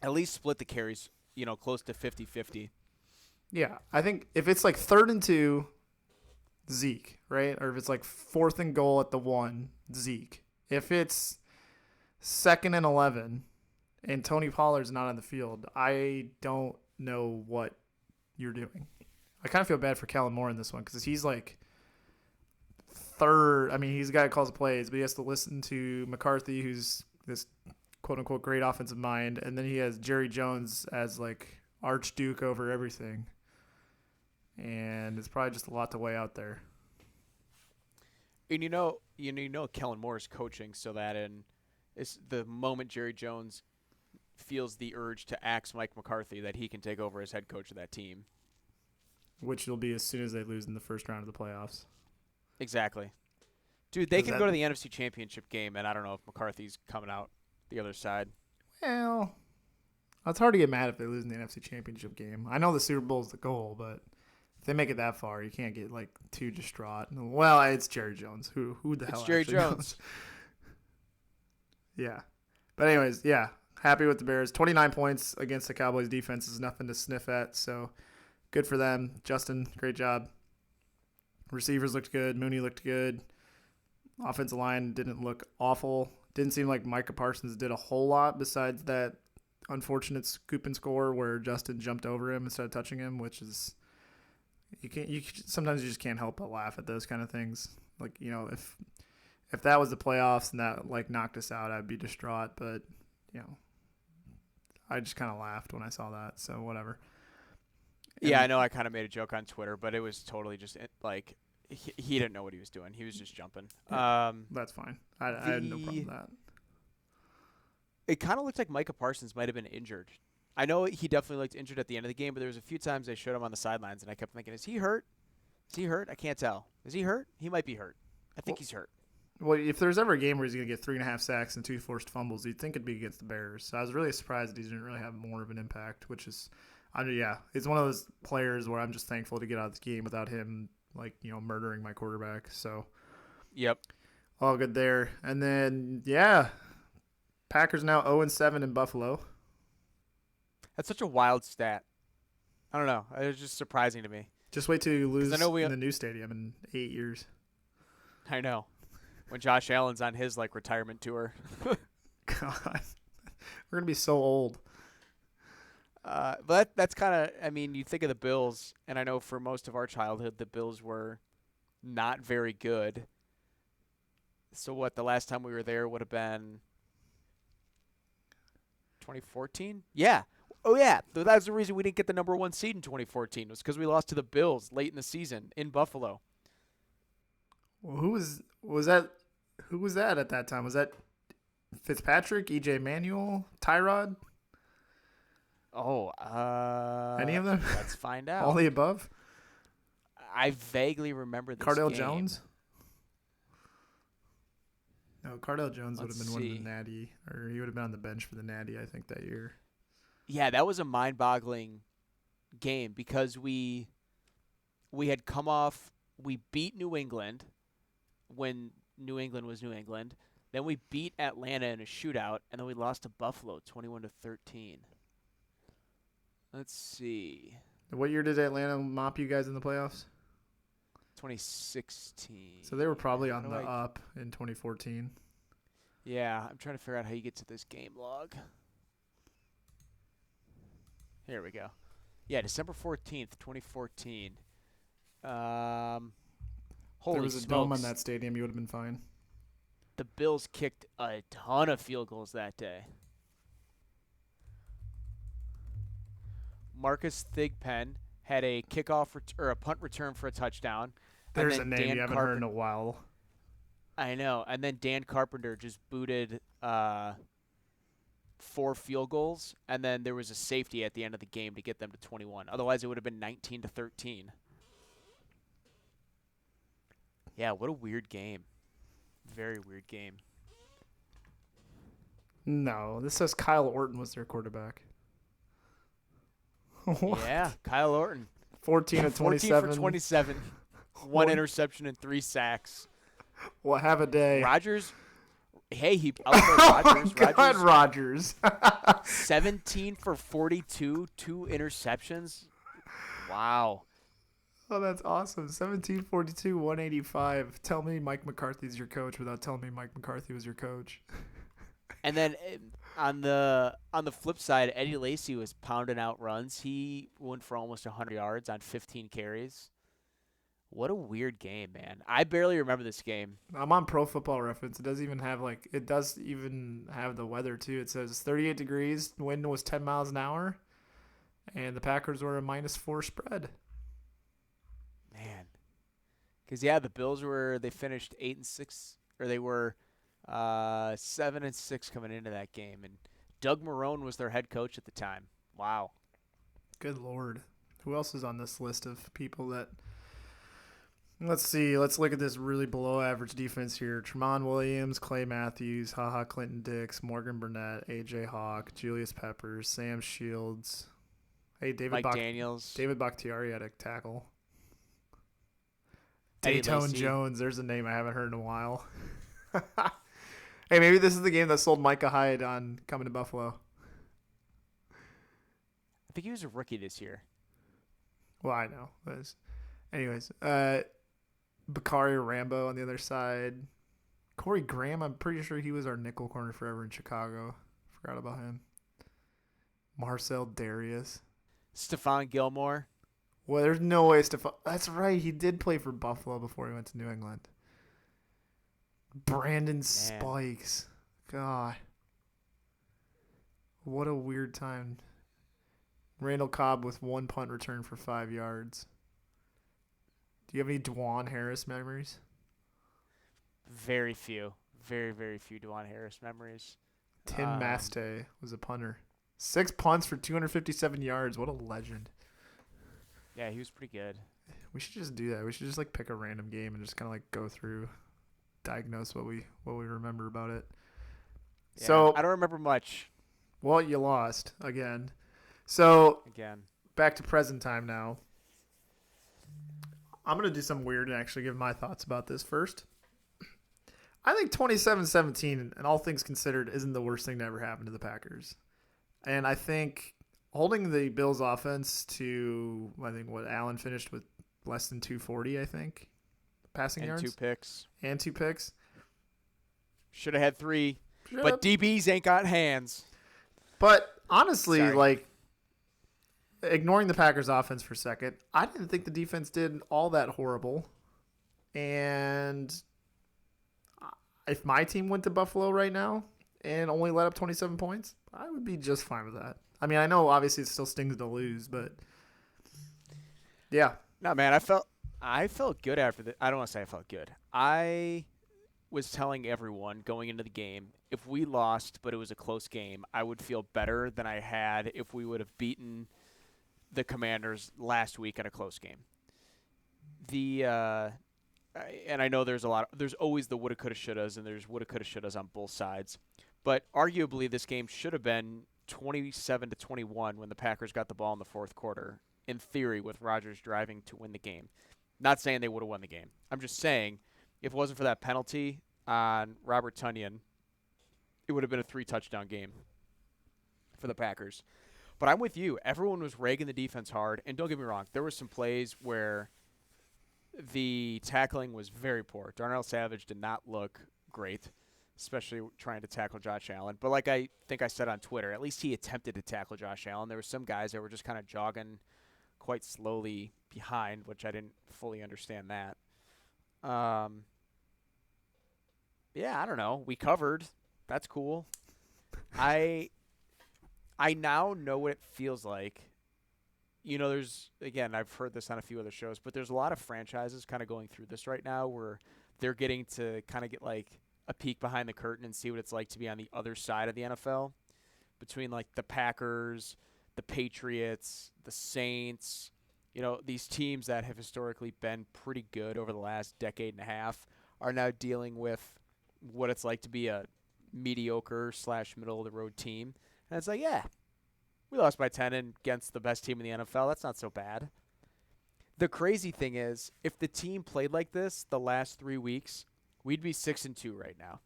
At least split the carries, close to 50-50. Yeah, I think if it's like 3rd and 2, Zeke, right? Or if it's like 4th and goal at the 1, Zeke. If it's 2nd and 11 and Tony Pollard's not on the field, I don't know what you're doing. I kind of feel bad for Kellen Moore in this one because he's like third. I mean, he's the guy that calls the plays, but he has to listen to McCarthy, who's this quote-unquote great offensive mind, and then he has Jerry Jones as like archduke over everything. And it's probably just a lot to weigh out there. And you know Kellen Moore is coaching so that it's the moment Jerry Jones feels the urge to axe Mike McCarthy that he can take over as head coach of that team. Which will be as soon as they lose in the first round of the playoffs. Exactly. Dude, they can go to the NFC Championship game, and I don't know if McCarthy's coming out the other side. Well, it's hard to get mad if they lose in the NFC Championship game. I know the Super Bowl is the goal, but if they make it that far, you can't get like too distraught. Well, it's Jerry Jones. Who the hell? It's Jerry Jones. Knows? Yeah. But anyways, yeah. Happy with the Bears. 29 points against the Cowboys defense is nothing to sniff at, so good for them. Justin, great job. Receivers looked good. Mooney looked good. Offensive line didn't look awful. Didn't seem like Micah Parsons did a whole lot besides that unfortunate scoop and score where Justin jumped over him instead of touching him, which is sometimes you just can't help but laugh at those kind of things. Like, you know, if that was the playoffs and that like knocked us out, I'd be distraught, but you know, I just kind of laughed when I saw that, so whatever. Yeah, I know I kind of made a joke on Twitter, but it was totally just like he didn't know what he was doing. He was just jumping. Yeah, that's fine. I had no problem with that. It kind of looked like Micah Parsons might have been injured. I know he definitely looked injured at the end of the game, but there was a few times they showed him on the sidelines, and I kept thinking, is he hurt? Is he hurt? I can't tell. Is he hurt? He might be hurt. I think he's hurt. Well, if there's ever a game where he's going to get 3.5 sacks and 2 forced fumbles, you'd think it'd be against the Bears. So I was really surprised that he didn't really have more of an impact, which is, it's one of those players where I'm just thankful to get out of this game without him, like, you know, murdering my quarterback. So, yep. All good there. And then, yeah, Packers now 0-7 in Buffalo. That's such a wild stat. I don't know. It was just surprising to me. Just wait till you lose in the new stadium in 8 years. I know. When Josh Allen's on his like retirement tour. God, we're gonna be so old. But that's kind of. I mean, you think of the Bills, and I know for most of our childhood, the Bills were not very good. So what? The last time we were there would have been 2014. Yeah. Oh yeah. That's the reason we didn't get the number 1 seed in 2014 was because we lost to the Bills late in the season in Buffalo. Well, who was that? Who was that at that time? Was that Fitzpatrick, EJ Manuel, Tyrod? Oh, any of them? Let's find out. All the above? I vaguely remember this Cardale game. Jones? No, Cardale Jones would have been winning the Natty, or he would have been on the bench for the Natty, I think, that year. Yeah, that was a mind-boggling game because we had come off. We beat New England when New England was New England. Then we beat Atlanta in a shootout, and then we lost to Buffalo 21-13. Let's see. What year did Atlanta mop you guys in the playoffs? 2016. So they were probably on the up in 2014. Yeah, I'm trying to figure out how you get to this game log. Here we go. Yeah, December 14th, 2014. Holy there was a smokes. dome on that stadium, you would have been fine. The Bills kicked a ton of field goals that day. Marcus Thigpen had a kickoff or a punt return for a touchdown. There's a name you haven't heard in a while. I know. And then Dan Carpenter just booted 4 field goals, and then there was a safety at the end of the game to get them to 21. Otherwise, it would have been 19-13. Yeah, what a weird game. Very weird game. No, this says Kyle Orton was their quarterback. Yeah, Kyle Orton. 14 of 27. 14 for 27. 1 interception and 3 sacks. Well, have a day. Rodgers. Hey, he outplayed Rodgers. God, Rodgers. 17 for 42, 2 interceptions. Wow. Oh, that's awesome. 1742, 185. Tell me Mike McCarthy's your coach without telling me Mike McCarthy was your coach. And then on the flip side, Eddie Lacy was pounding out runs. He went for almost 100 yards on 15 carries. What a weird game, man. I barely remember this game. I'm on Pro Football Reference. It does even have the weather too. It says 38 degrees, wind was 10 miles an hour, and the Packers were a -4 spread. Man. Because, the Bills they finished 8-6, or they were 7-6 coming into that game. And Doug Marrone was their head coach at the time. Wow. Good Lord. Who else is on this list of people that... Let's see. Let's look at this really below average defense here. Tremont Williams, Clay Matthews, Clinton Dix, Morgan Burnett, A.J. Hawk, Julius Peppers, Sam Shields. Hey, Mike Daniels. David Bakhtiari at a tackle. Eddie Daytone Lacy. Jones. There's a name I haven't heard in a while. Hey, maybe this is the game that sold Micah Hyde on coming to Buffalo. I think he was a rookie this year. Well, I know. Anyways, Bakari Rambo on the other side. Corey Graham, I'm pretty sure he was our nickel corner forever in Chicago. Forgot about him. Marcel Darius. Stephon Gilmore. Well, there's no way Stephon... That's right. He did play for Buffalo before he went to New England. Brandon Spikes. God. What a weird time. Randall Cobb with 1 punt return for 5 yards. Do you have any Dwan Harris memories? Very few. Very, very few Dwan Harris memories. Tim Mastay was a punter. 6 punts for 257 yards. What a legend. Yeah, he was pretty good. We should just do that. We should just pick a random game and just kind of go through, diagnose what we remember about it. Yeah, So I don't remember much. Well, you lost again. So Again. Back to present time now. I'm going to do something weird and actually give my thoughts about this first. I think 27-17, and all things considered, isn't the worst thing to ever happen to the Packers. And I think holding the Bills offense to, Allen finished with less than 240, I think, passing yards. And 2 picks. Should have had 3, but DBs ain't got hands. But honestly, ignoring the Packers offense for a second, I didn't think the defense did all that horrible. And if my team went to Buffalo right now and only let up 27 points, I would be just fine with that. I mean, I know obviously it still stings to lose, but yeah. No, man, I felt good after the. I don't want to say I felt good. I was telling everyone going into the game, if we lost but it was a close game, I would feel better than I had if we would have beaten the Commanders last week in a close game. And I know there's always the woulda, coulda, shouldas, and there's woulda, coulda, shouldas on both sides. But arguably this game should have been 27-21 when the Packers got the ball in the fourth quarter, in theory, with Rodgers driving to win the game. Not saying they would have won the game. I'm just saying if it wasn't for that penalty on Robert Tonyan, it would have been a 3-touchdown game for the Packers. But I'm with you. Everyone was ragging the defense hard. And don't get me wrong, there were some plays where the tackling was very poor. Darnell Savage did not look great, especially trying to tackle Josh Allen. But like I think I said on Twitter, at least he attempted to tackle Josh Allen. There were some guys that were just kind of jogging quite slowly behind, which I didn't fully understand that. Yeah, I don't know. We covered. That's cool. I now know what it feels like. You know, I've heard this on a few other shows, but there's a lot of franchises kind of going through this right now where they're getting to kind of get a peek behind the curtain and see what it's like to be on the other side of the NFL, between the Packers, the Patriots, the Saints. You know, these teams that have historically been pretty good over the last decade and a half are now dealing with what it's like to be a mediocre / middle of the road team. And it's we lost by 10 against the best team in the NFL. That's not so bad. The crazy thing is, if the team played like this the last 3 weeks, we'd be 6-2 right now.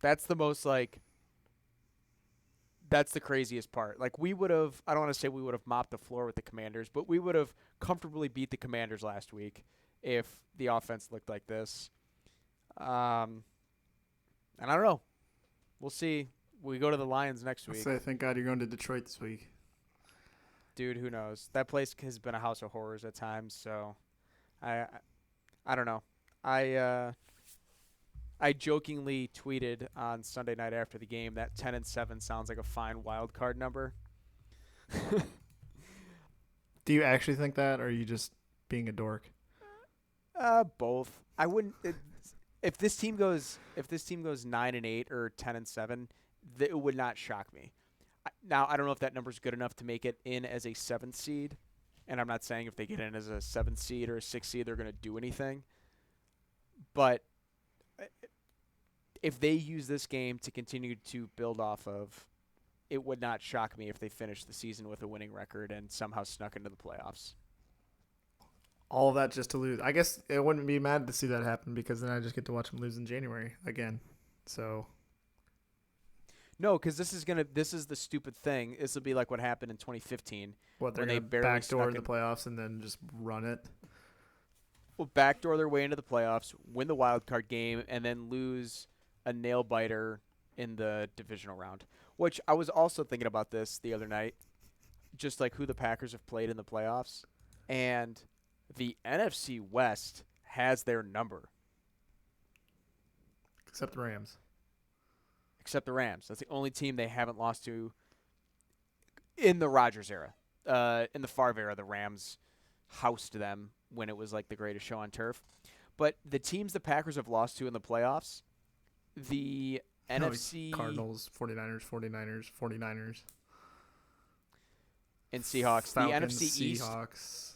That's the most That's the craziest part. Like, we would have, I don't want to say we would have mopped the floor with the Commanders, but we would have comfortably beat the Commanders last week if the offense looked like this. And I don't know. We'll see. We go to the Lions next I'll week. say, thank God you're going to Detroit this week. Dude, who knows? That place has been a house of horrors at times, so I don't know. I jokingly tweeted on Sunday night after the game that 10-7 sounds like a fine wild card number. Do you actually think that, or are you just being a dork? Both. I wouldn't. If this team goes 9-8 or 10-7, it would not shock me. Now, I don't know if that number's good enough to make it in as a 7th seed, and I'm not saying if they get in as a 7th seed or a 6th seed they're going to do anything. But if they use this game to continue to build off of, it would not shock me if they finished the season with a winning record and somehow snuck into the playoffs. All of that just to lose. I guess it wouldn't be mad to see that happen because then I just get to watch them lose in January again. So no, because this is the stupid thing. This will be like what happened in 2015. what, they're when they going to barely backdoor snuck the in. playoffs and then just run it? Will backdoor their way into the playoffs, win the wild card game, and then lose a nail biter in the divisional round. Which I was also thinking about this the other night, just like who the Packers have played in the playoffs, and the NFC West has their number. Except the Rams. Except the Rams. That's the only team they haven't lost to in the Rodgers era. In the Favre era, the Rams housed them when it was like the greatest show on turf. But the teams the Packers have lost to in the playoffs, the NFC Cardinals, 49ers, and Seahawks. Falcons, the NFC East. Seahawks.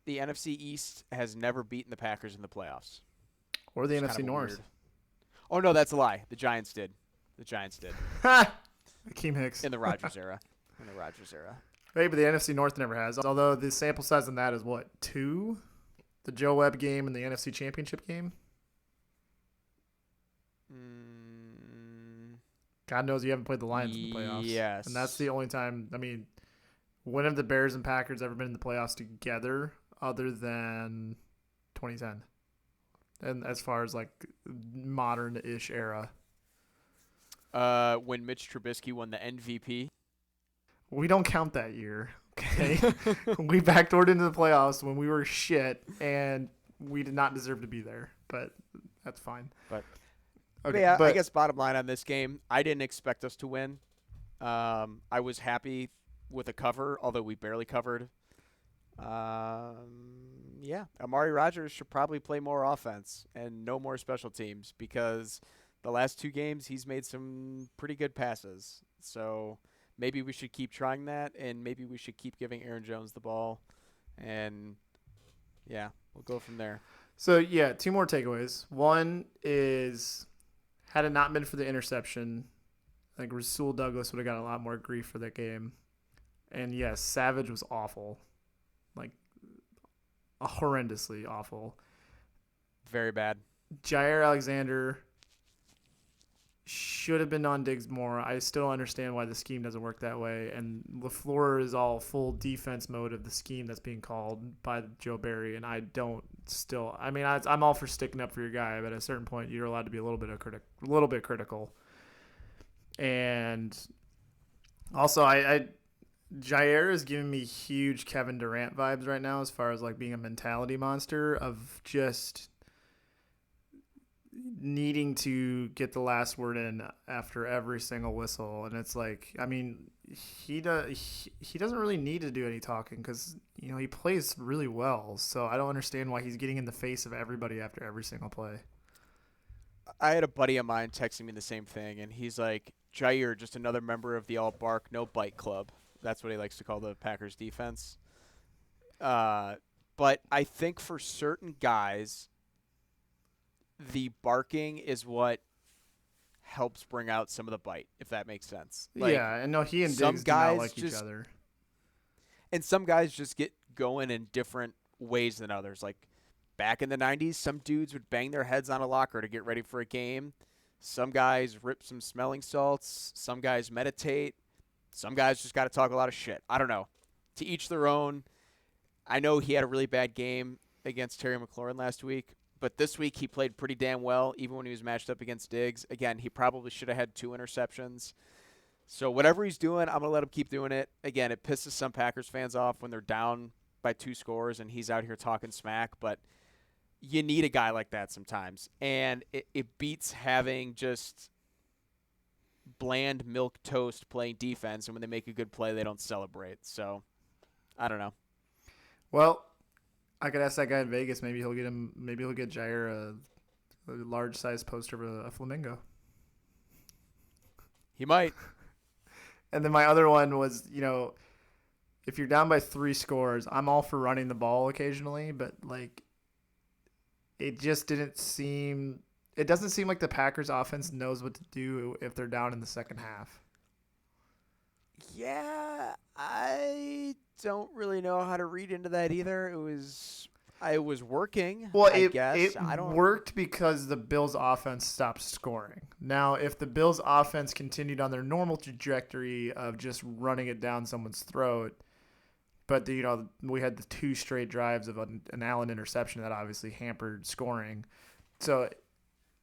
The NFC East has never beaten the Packers in the playoffs. Or the It's NFC kind of North. weird. Oh no, that's a lie. The Giants did. Ha! Akeem Hicks. In the Rodgers era. Hey, but the NFC North never has. Although the sample size on that is what, 2? The Joe Webb game and the NFC Championship game? God knows you haven't played the Lions in the playoffs. Yes. And that's the only time, I mean, when have the Bears and Packers ever been in the playoffs together other than 2010? And as far as like modern-ish era. When Mitch Trubisky won the MVP. We don't count that year, okay? We backdoored into the playoffs when we were shit, and we did not deserve to be there. But that's fine. But okay, yeah, I guess bottom line on this game, I didn't expect us to win. I was happy with a cover, although we barely covered. Yeah, Amari Rodgers should probably play more offense and no more special teams because the last 2 games he's made some pretty good passes. So maybe we should keep trying that, and maybe we should keep giving Aaron Jones the ball. And, yeah, we'll go from there. So, yeah, 2 more takeaways. One is, had it not been for the interception, I think Rasul Douglas would have got a lot more grief for that game. And, yes, Savage was awful. Like, horrendously awful. Very bad. Jair Alexander should have been on Diggs more. I still don't understand why the scheme doesn't work that way. And LaFleur is all full defense mode of the scheme that's being called by Joe Barry. And I don't still – I mean, I'm all for sticking up for your guy, but at a certain point you're allowed to be a little bit critical. And also Jair is giving me huge Kevin Durant vibes right now as far as like being a mentality monster of just – needing to get the last word in after every single whistle. And it's like, I mean, he doesn't really need to do any talking because, you know, he plays really well. So I don't understand why he's getting in the face of everybody after every single play. I had a buddy of mine texting me the same thing, and he's like, Jair, just another member of the all bark, no bite club. That's what he likes to call the Packers defense. But I think for certain guys, the barking is what helps bring out some of the bite, if that makes sense. Like, yeah, and no, he and some Diggs do not guys like each just- other. And some guys just get going in different ways than others. Like back in the 90s, some dudes would bang their heads on a locker to get ready for a game. Some guys rip some smelling salts. Some guys meditate. Some guys just got to talk a lot of shit. I don't know. To each their own. I know he had a really bad game against Terry McLaurin last week, but this week he played pretty damn well, even when he was matched up against Diggs. Again, he probably should have had 2 interceptions. So whatever he's doing, I'm going to let him keep doing it. Again, it pisses some Packers fans off when they're down by 2 scores and he's out here talking smack, but you need a guy like that sometimes. And it beats having just bland milk toast playing defense, and when they make a good play, they don't celebrate. So, I don't know. Well, I could ask that guy in Vegas. Maybe he'll get Jair a large size poster of a flamingo. He might. And then my other one was, if you're down by 3 scores, I'm all for running the ball occasionally, but it just didn't seem. It doesn't seem like the Packers offense knows what to do if they're down in the second half. Yeah, I don't really know how to read into that either. I was working. Well, I guess it I don't worked because the Bills' offense stopped scoring. Now, if the Bills' offense continued on their normal trajectory of just running it down someone's throat, but we had the 2 straight drives of an Allen interception that obviously hampered scoring. So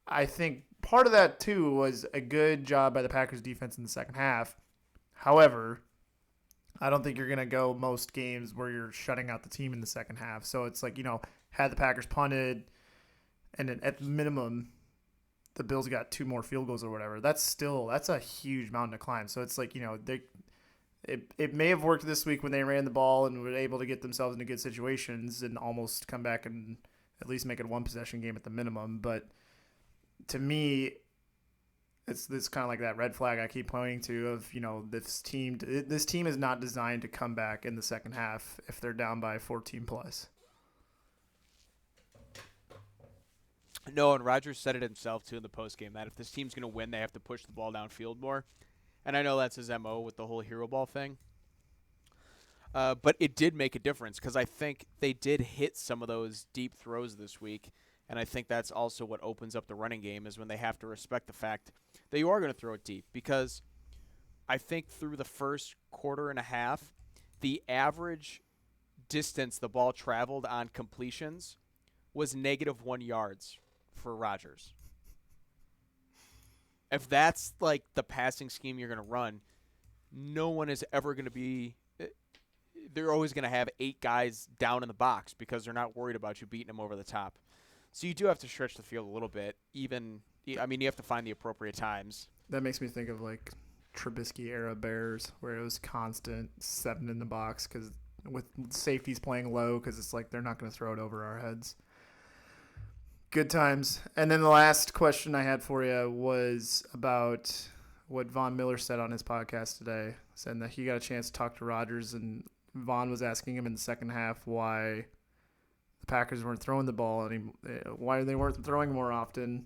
I think part of that too was a good job by the Packers defense in the second half. However, I don't think you're going to go most games where you're shutting out the team in the second half. So it's had the Packers punted and then at minimum the Bills got 2 more field goals or whatever. That's a huge mountain to climb. So it's it may have worked this week when they ran the ball and were able to get themselves into good situations and almost come back and at least make it a 1-possession game at the minimum. But to me, it's kind of like that red flag I keep pointing to of, this team is not designed to come back in the second half if they're down by 14 plus. No, and Rodgers said it himself too in the postgame that if this team's going to win, they have to push the ball downfield more. And I know that's his MO with the whole hero ball thing. But it did make a difference because I think they did hit some of those deep throws this week. And I think that's also what opens up the running game is when they have to respect the fact that you are going to throw it deep. Because I think through the first quarter and a half, the average distance the ball traveled on completions was -1 yards for Rodgers. If that's like the passing scheme you're going to run, no one is ever going to be – they're always going to have 8 guys down in the box because they're not worried about you beating them over the top. So you do have to stretch the field a little bit. You have to find the appropriate times. That makes me think of Trubisky-era Bears where it was constant 7 in the box because with safeties playing low because it's they're not going to throw it over our heads. Good times. And then the last question I had for you was about what Von Miller said on his podcast today, saying that he got a chance to talk to Rodgers, and Von was asking him in the second half why the Packers weren't throwing the ball why they weren't throwing more often.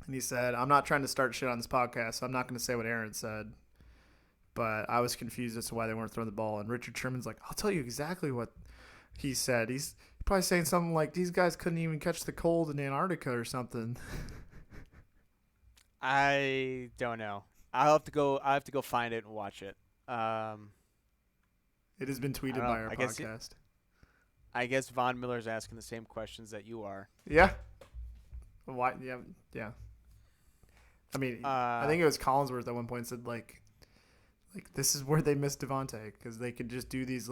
And he said, I'm not trying to start shit on this podcast, so I'm not going to say what Aaron said. But I was confused as to why they weren't throwing the ball. And Richard Sherman's like, I'll tell you exactly what he said. He's probably saying something like, these guys couldn't even catch the cold in Antarctica or something. I don't know. I have to go find it and watch it. It has been tweeted by our podcast. I guess Von Miller's asking the same questions that you are. Yeah. Why? Yeah. I mean, I think it was Collinsworth at one point said this is where they missed Devontae because they could just do these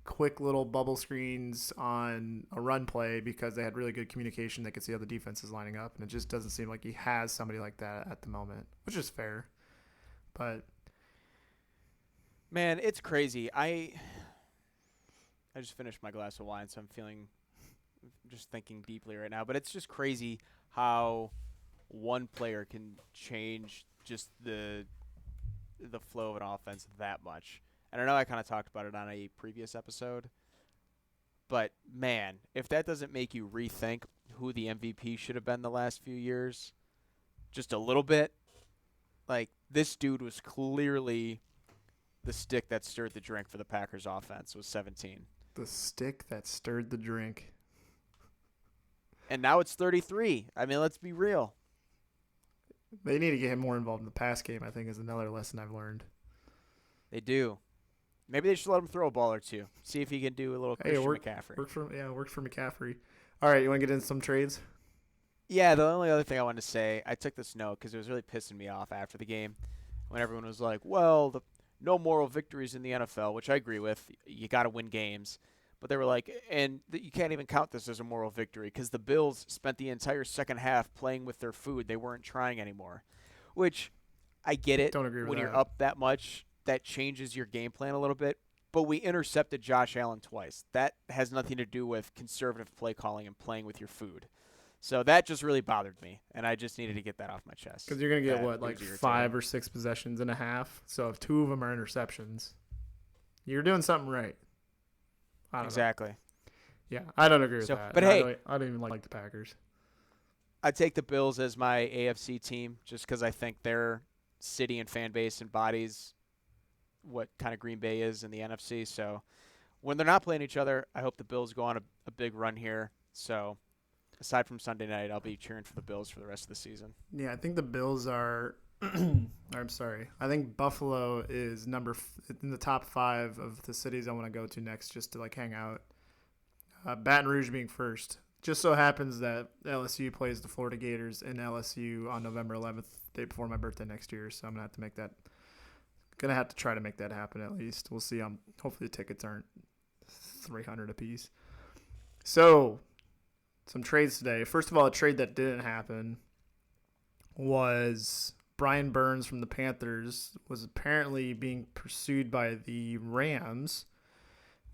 quick little bubble screens on a run play because they had really good communication. They could see how the defense is lining up, and it just doesn't seem like he has somebody like that at the moment, which is fair. But man, it's crazy. I just finished my glass of wine, so I'm just thinking deeply right now. But it's just crazy how one player can change just the flow of an offense that much. And I know I kind of talked about it on a previous episode. But, man, if that doesn't make you rethink who the MVP should have been the last few years just a little bit, this dude was clearly the stick that stirred the drink for the Packers offense was 17. The stick that stirred the drink. And now it's 33. I mean, let's be real. They need to get him more involved in the pass game, I think, is another lesson I've learned. They do. Maybe they should let him throw a ball or two. See if he can do a little Hey, it Christian McCaffrey. worked for McCaffrey. All right, you want to get into some trades? Yeah, the only other thing I wanted to say, I took this note because it was really pissing me off after the game when everyone was like, well, no moral victories in the NFL, which I agree with. You got to win games. But they were like, you can't even count this as a moral victory because the Bills spent the entire second half playing with their food. They weren't trying anymore, which I get it. Don't agree with When that. you're up that much, that changes your game plan a little bit. But we intercepted Josh Allen twice. That has nothing to do with conservative play calling and playing with your food. So that just really bothered me, and I just needed to get that off my chest. Because you're going to get, That like was 5 or 6 possessions and a half. So if 2 of them are interceptions, you're doing something right. I don't know. Exactly. Yeah, I don't agree with that. But hey, I don't even like the Packers. I take the Bills as my AFC team just because I think their city and fan base embodies what kind of Green Bay is in the NFC. So when they're not playing each other, I hope the Bills go on a big run here. So aside from Sunday night, I'll be cheering for the Bills for the rest of the season. Yeah, I think the Bills are I'm sorry. I think Buffalo is in the top 5 of the cities I want to go to next just to like hang out. Baton Rouge being first. Just so happens that LSU plays the Florida Gators in LSU on November 11th, day before my birthday next year. So I'm gonna have to try to make that happen at least. We'll see. Hopefully the tickets aren't $300 a piece. So some trades today. First of all, a trade that didn't happen was Brian Burns from the Panthers was apparently being pursued by the Rams.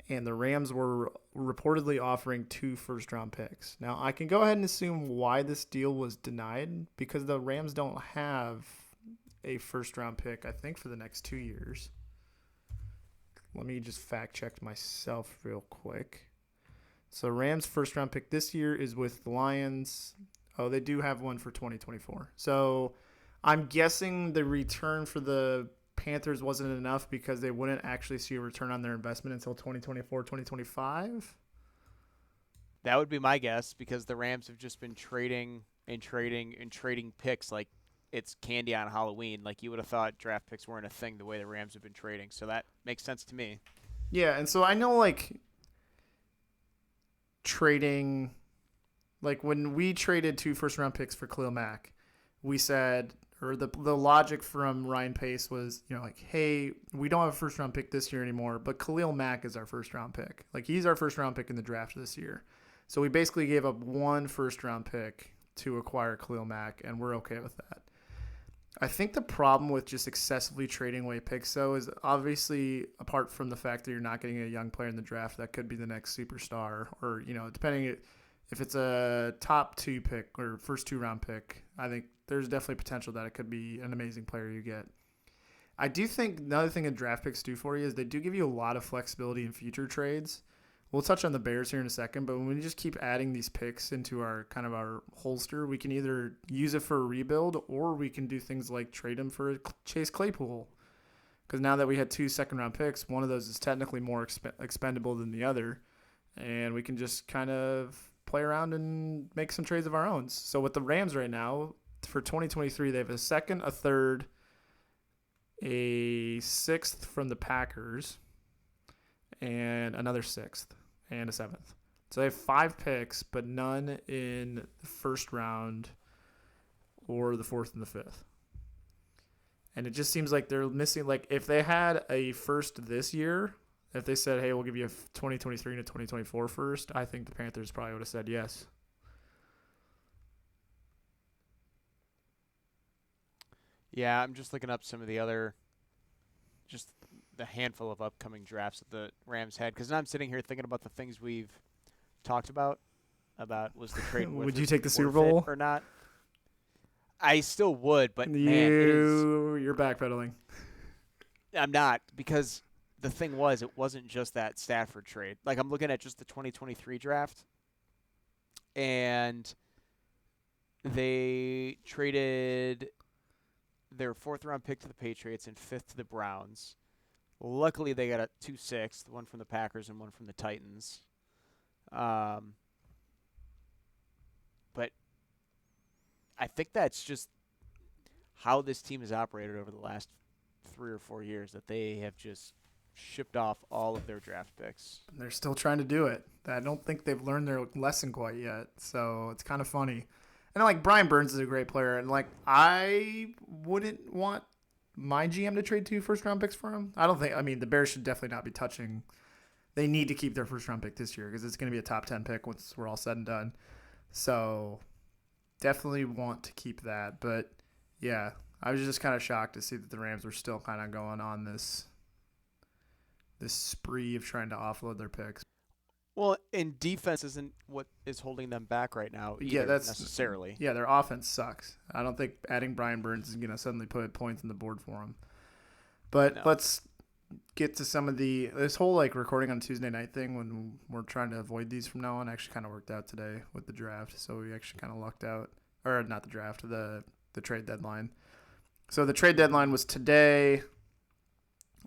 And the Rams were reportedly offering 2 first-round picks. Now, I can go ahead and assume why this deal was denied because the Rams don't have a first-round pick, I think, for the next 2 years. Let me just fact-check myself real quick. So, Rams' first-round pick this year is with the Lions. Oh, they do have one for 2024. So, I'm guessing the return for the Panthers wasn't enough because they wouldn't actually see a return on their investment until 2024, 2025. That would be my guess because the Rams have just been trading picks like it's candy on Halloween. Like you would have thought draft picks weren't a thing the way the Rams have been trading. So that makes sense to me. Yeah, and so I know like trading, like when we traded 2 first-round picks for Khalil Mack, we said, or the logic from Ryan Pace was, like, hey, we don't have a first-round pick this year anymore, but Khalil Mack is our first-round pick. Like, he's our first-round pick in the draft this year. So we basically gave up 1 first-round pick to acquire Khalil Mack, and we're okay with that. I think the problem with just excessively trading away picks, though, is obviously apart from the fact that you're not getting a young player in the draft that could be the next superstar or, depending if it's a top 2 pick or first 2-round pick, I think there's definitely potential that it could be an amazing player you get. I do think another thing that draft picks do for you is they do give you a lot of flexibility in future trades. We'll touch on the Bears here in a second, but when we just keep adding these picks into our holster, we can either use it for a rebuild or we can do things like trade them for Chase Claypool. Because now that we had 2 second-round picks, one of those is technically more expendable than the other, and we can just kind of play around and make some trades of our own. So with the Rams right now, for 2023, they have a second, a third, a 6th from the Packers, and another 6th, and a 7th. So they have 5 picks, but none in the first round or the 4th and the 5th. And it just seems like they're missing, like, if they had a first this year, if they said, hey, we'll give you a 2023 and a 2024 first, I think the Panthers probably would have said yes. Yeah, I'm just looking up some of the other, just the handful of upcoming drafts that the Rams had. Because now I'm sitting here thinking about the things we've talked about was the trade would you take the Super Bowl or not? I still would, but man, you're backpedaling. I'm not, because the thing was, it wasn't just that Stafford trade. Like, I'm looking at just the 2023 draft, and they traded their 4th-round pick to the Patriots and 5th to the Browns. Luckily, they got a 2 6th, one from the Packers and one from the Titans. But I think that's just how this team has operated over the last 3 or 4 years, that they have just shipped off all of their draft picks. They're still trying to do it. I don't think they've learned their lesson quite yet. So it's kind of funny. And like Brian Burns is a great player, and like I wouldn't want my GM to trade 2 first-round picks for him. I don't think. I mean, the Bears should definitely not be touching. They need to keep their first-round pick this year because it's going to be a top 10 pick once we're all said and done. So definitely want to keep that. But yeah, I was just kind of shocked to see that the Rams were still kind of going on this spree of trying to offload their picks. Well, and defense isn't what is holding them back right now either, necessarily. Yeah, their offense sucks. I don't think adding Brian Burns is going to suddenly put points on the board for them. But let's get to some of this whole like recording on Tuesday night thing when we're trying to avoid these from now on actually kind of worked out today with the draft. So we actually kind of lucked out. Or not the draft, the trade deadline. So the trade deadline was today.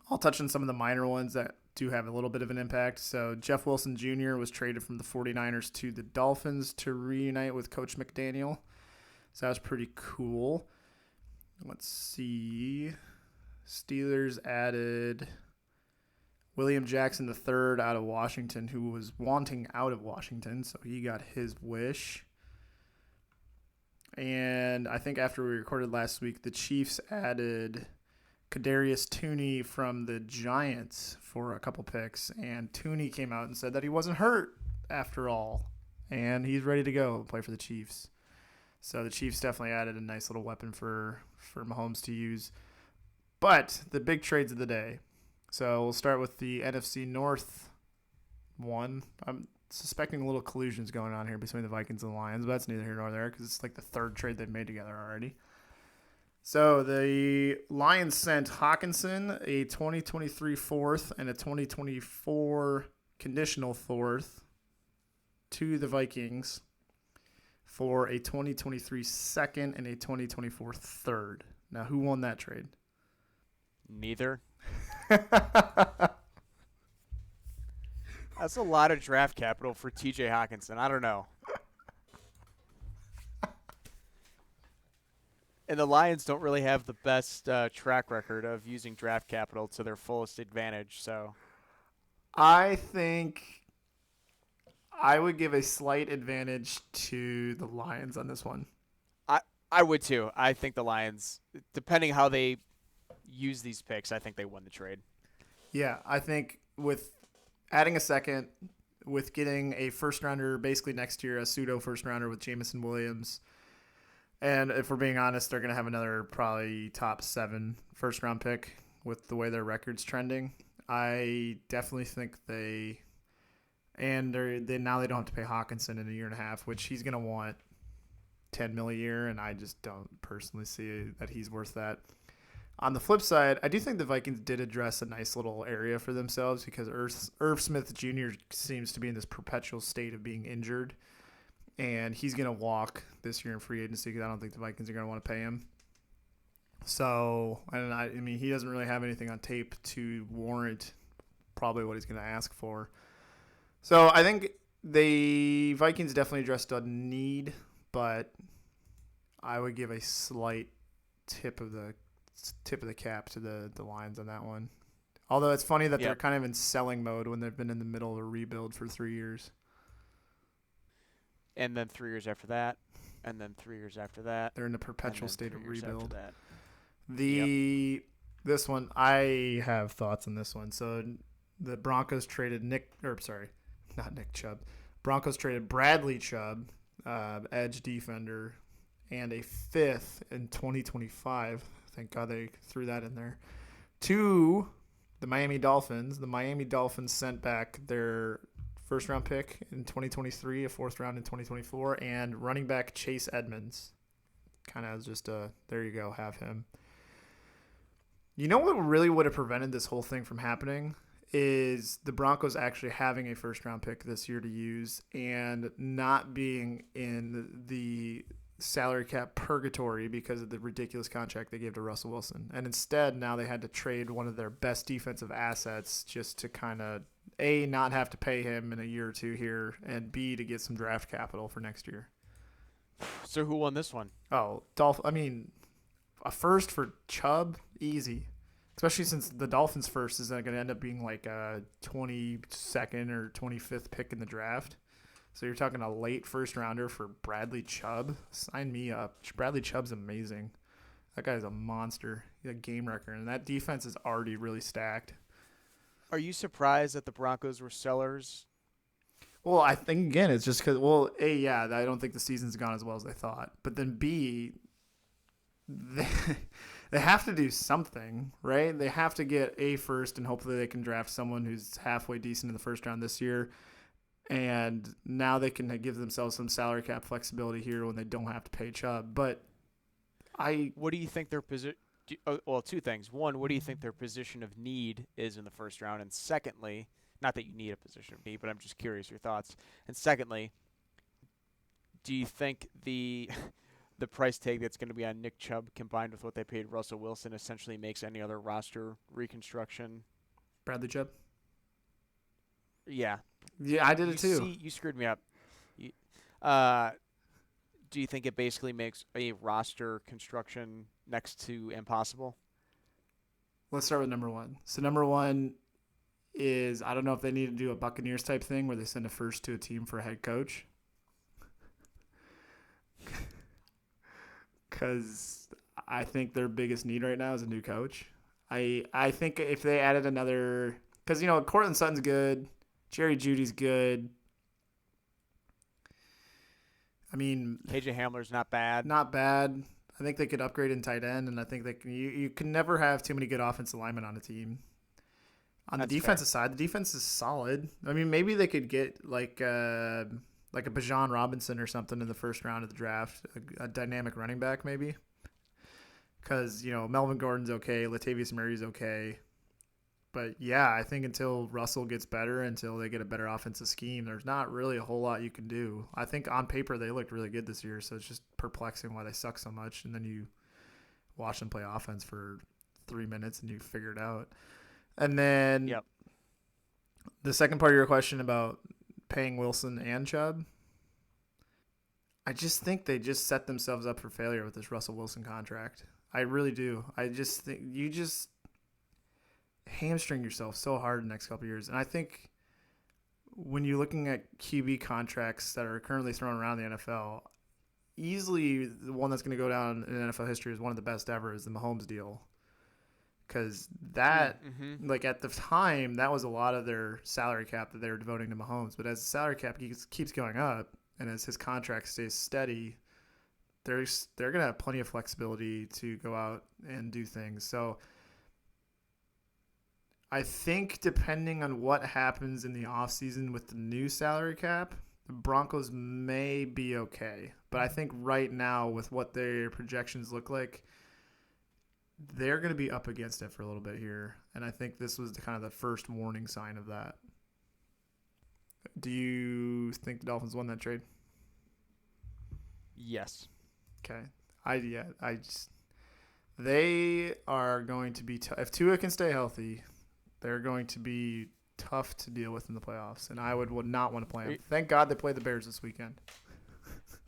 I'll touch on some of the minor ones that do have a little bit of an impact. So Jeff Wilson Jr. was traded from the 49ers to the Dolphins to reunite with Coach McDaniel. So that was pretty cool. Let's see. Steelers added William Jackson III out of Washington, who was wanting out of Washington, so he got his wish. And I think after we recorded last week, the Chiefs added Kadarius Toney from the Giants for a couple picks, and Toney came out and said that he wasn't hurt after all, and he's ready to go play for the Chiefs. So the Chiefs definitely added a nice little weapon for Mahomes to use. But the big trades of the day. So we'll start with the NFC North one. I'm suspecting a little collusions going on here between the Vikings and the Lions, but that's neither here nor there because it's like the third trade they've made together already. So the Lions sent Hawkinson a 2023 fourth and a 2024 conditional fourth to the Vikings for a 2023 second and a 2024 third. Now, who won that trade? Neither. That's a lot of draft capital for TJ Hawkinson. I don't know. And the Lions don't really have the best track record of using draft capital to their fullest advantage. So, I think I would give a slight advantage to the Lions on this one. I would too. I think the Lions, depending how they use these picks, I think they won the trade. Yeah, I think with adding a second, with getting a first rounder basically next year, a pseudo first rounder with Jamison Williams. And if we're being honest, they're going to have another probably top 7 first round pick with the way their record's trending. I definitely think they now they don't have to pay Hawkinson in a year and a half, which he's going to want $10 million a year, and I just don't personally see that he's worth that. On the flip side, I do think the Vikings did address a nice little area for themselves because Irv Smith Jr. seems to be in this perpetual state of being injured. And he's going to walk this year in free agency because I don't think the Vikings are going to want to pay him. So, and I mean, he doesn't really have anything on tape to warrant probably what he's going to ask for. So, I think the Vikings definitely addressed a need, but I would give a slight tip of the cap to the Lions on that one. Although it's funny that they're kind of in selling mode when they've been in the middle of a rebuild for 3 years. And then 3 years after that, and then 3 years after that. They're in a perpetual state of rebuild. This one, I have thoughts on this one. So the Broncos traded Broncos traded Bradley Chubb, edge defender, and a 5th in 2025. Thank God they threw that in there. To the Miami Dolphins. The Miami Dolphins sent back their first-round pick in 2023, a 4th round in 2024, and running back Chase Edmonds. Kind of just there you go, have him. You know what really would have prevented this whole thing from happening is the Broncos actually having a first-round pick this year to use and not being in the salary cap purgatory because of the ridiculous contract they gave to Russell Wilson. And instead, now they had to trade one of their best defensive assets just to kind of A, not have to pay him in a year or two here, and B, to get some draft capital for next year. So who won this one? Oh, A first for Chubb, easy. Especially since the Dolphins' first is going to end up being like a 22nd or 25th pick in the draft. So you're talking a late first rounder for Bradley Chubb. Sign me up. Bradley Chubb's amazing. That guy's a monster. He's a game wrecker, and that defense is already really stacked. Are you surprised that the Broncos were sellers? Well, I think again it's just because A, yeah, I don't think the season's gone as well as they thought, but then B, they, they have to do something, right? They have to get a first, and hopefully they can draft someone who's halfway decent in the first round this year. And now they can give themselves some salary cap flexibility here when they don't have to pay Chubb. But what do you think their position? Well, two things. One, what do you think their position of need is in the first round? And secondly, not that you need a position of need, but I'm just curious your thoughts. And secondly, do you think the price tag that's going to be on Nick Chubb combined with what they paid Russell Wilson essentially makes any other roster reconstruction? Bradley Chubb? Yeah. Yeah, I did it too. See, you screwed me up. Do you think it basically makes a roster construction next to impossible? Let's start with number one. So number one is, I don't know if they need to do a Buccaneers type thing where they send a first to a team for a head coach. Because I think their biggest need right now is a new coach. I think if they added another, because, Cortland Sutton's good. Jerry Judy's good. I mean, KJ Hamler's not bad. Not bad. I think they could upgrade in tight end, and I think you can never have too many good offensive linemen on a team. On the defensive side, the defense is solid. I mean, maybe they could get like a Bijan Robinson or something in the first round of the draft, a dynamic running back maybe. Because, Melvin Gordon's okay, Latavius Murray's okay. But, yeah, I think until Russell gets better, until they get a better offensive scheme, there's not really a whole lot you can do. I think on paper they looked really good this year, so it's just perplexing why they suck so much. And then you watch them play offense for 3 minutes and you figure it out. And then The second part of your question about paying Wilson and Chubb, I just think they just set themselves up for failure with this Russell Wilson contract. I really do. I just think you just hamstring yourself so hard in the next couple of years. And I think when you're looking at QB contracts that are currently thrown around the NFL, easily the one that's going to go down in NFL history is one of the best ever is the Mahomes deal. Because that, like at the time, that was a lot of their salary cap that they were devoting to Mahomes. But as the salary cap keeps going up and as his contract stays steady, they're going to have plenty of flexibility to go out and do things. So I think depending on what happens in the offseason with the new salary cap, the Broncos may be okay. But I think right now with what their projections look like, they're going to be up against it for a little bit here. And I think this was kind of the first warning sign of that. Do you think the Dolphins won that trade? Yes. Okay. They are going to be if Tua can stay healthy, they're going to be tough to deal with in the playoffs, and I would not want to play them. Thank God they play the Bears this weekend.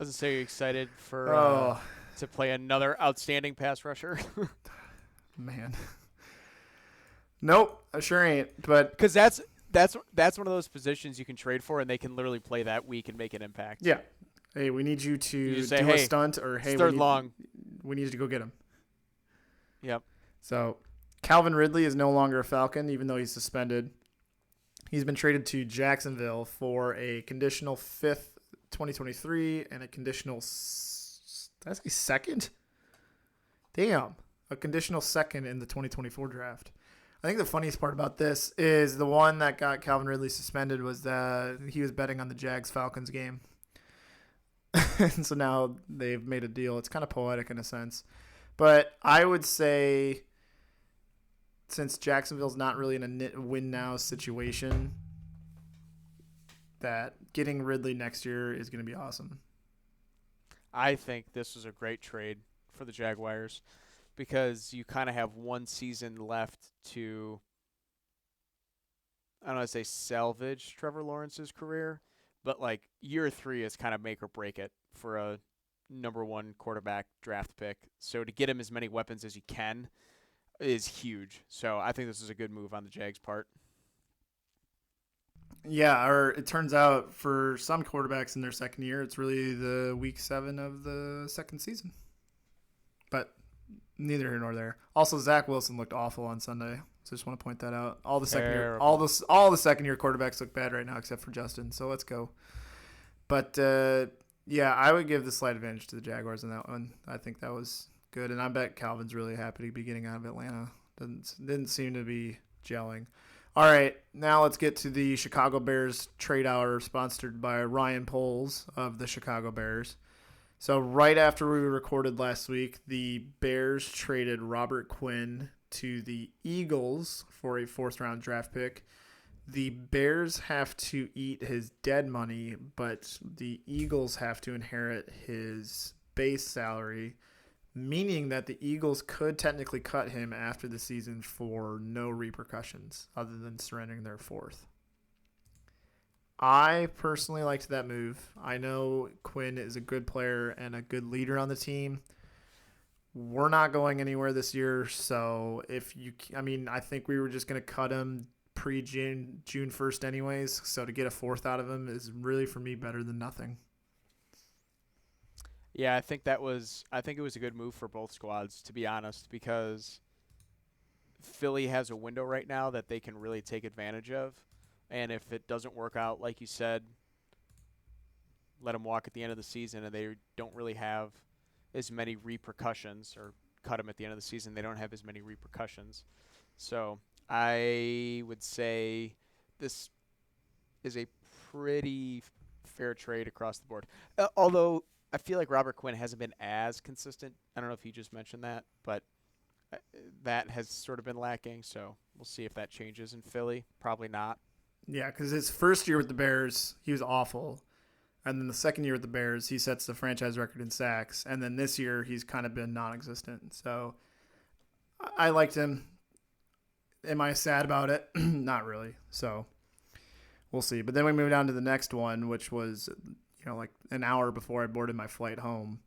I was say you're excited for to play another outstanding pass rusher. Man. Nope, I sure ain't. But because that's one of those positions you can trade for, and they can literally play that week and make an impact. Yeah. Hey, we need you to say, do a stunt, or hey, we need you to go get him. Yep. So Calvin Ridley is no longer a Falcon, even though he's suspended. He's been traded to Jacksonville for a conditional 5th 2023 and a conditional second? Damn. A conditional second in the 2024 draft. I think the funniest part about this is the one that got Calvin Ridley suspended was that he was betting on the Jags-Falcons game. And so now they've made a deal. It's kind of poetic in a sense. But I would say since Jacksonville's not really in a win-now situation, that getting Ridley next year is going to be awesome. I think this was a great trade for the Jaguars because you kind of have one season left to, I don't want to say salvage Trevor Lawrence's career, but like year 3 is kind of make or break it for a number one quarterback draft pick. So to get him as many weapons as you can is huge. So I think this is a good move on the Jags' part. Yeah, or it turns out for some quarterbacks in their second year, it's really the week 7 of the second season. But neither here nor there. Also, Zach Wilson looked awful on Sunday. So just want to point that out. All the second year quarterbacks look bad right now except for Justin. So let's go. But yeah, I would give the slight advantage to the Jaguars in that one. I think that was good, and I bet Calvin's really happy to be getting out of Atlanta. Didn't seem to be gelling. All right, now let's get to the Chicago Bears trade hour, sponsored by Ryan Poles of the Chicago Bears. So right after we recorded last week, the Bears traded Robert Quinn to the Eagles for a 4th-round draft pick. The Bears have to eat his dead money, but the Eagles have to inherit his base salary, meaning that the Eagles could technically cut him after the season for no repercussions other than surrendering their 4th. I personally liked that move. I know Quinn is a good player and a good leader on the team. We're not going anywhere this year, so I think we were just going to cut him June 1st anyways, so to get a 4th out of him is really, for me, better than nothing. Yeah, I think it was a good move for both squads, to be honest, because Philly has a window right now that they can really take advantage of, and if it doesn't work out, like you said, let them walk at the end of the season, and they don't really have as many repercussions, or cut them at the end of the season, they don't have as many repercussions. So I would say this is a pretty fair trade across the board. Although I feel like Robert Quinn hasn't been as consistent. I don't know if you just mentioned that, but that has sort of been lacking. So we'll see if that changes in Philly. Probably not. Yeah, because his first year with the Bears, he was awful. And then the second year with the Bears, he sets the franchise record in sacks. And then this year, he's kind of been non-existent. So I liked him. Am I sad about it? Not really. So we'll see. But then we moved on to the next one, which was, like an hour before I boarded my flight home.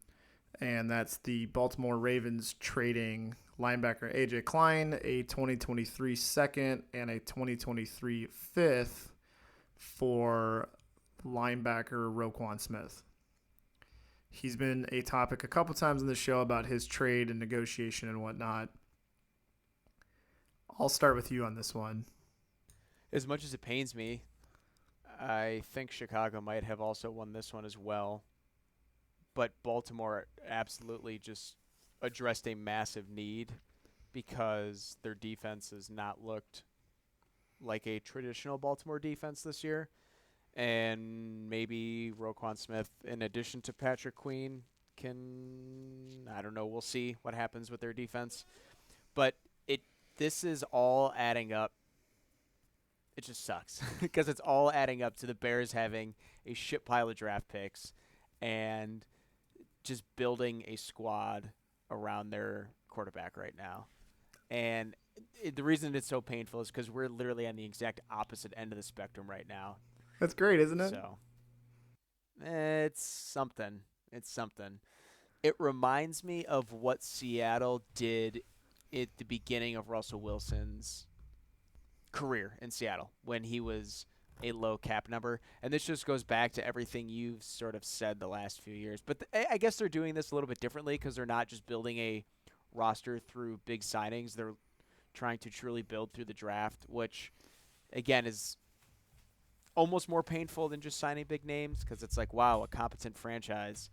And that's the Baltimore Ravens trading linebacker A.J. Klein, a 2023 second and a 2023 fifth for linebacker Roquan Smith. He's been a topic a couple times in the show about his trade and negotiation and whatnot. I'll start with you on this one. As much as it pains me, I think Chicago might have also won this one as well. But Baltimore absolutely just addressed a massive need because their defense has not looked like a traditional Baltimore defense this year. And maybe Roquan Smith, in addition to Patrick Queen, I don't know, we'll see what happens with their defense. But this is all adding up. It just sucks because it's all adding up to the Bears having a shit pile of draft picks and just building a squad around their quarterback right now. And the reason it's so painful is because we're literally on the exact opposite end of the spectrum right now. That's great, isn't it? So it's something. It's something. It reminds me of what Seattle did at the beginning of Russell Wilson's career in Seattle when he was a low cap number. And this just goes back to everything you've sort of said the last few years. But I guess they're doing this a little bit differently because they're not just building a roster through big signings. They're trying to truly build through the draft, which, again, is almost more painful than just signing big names because it's like, wow, a competent franchise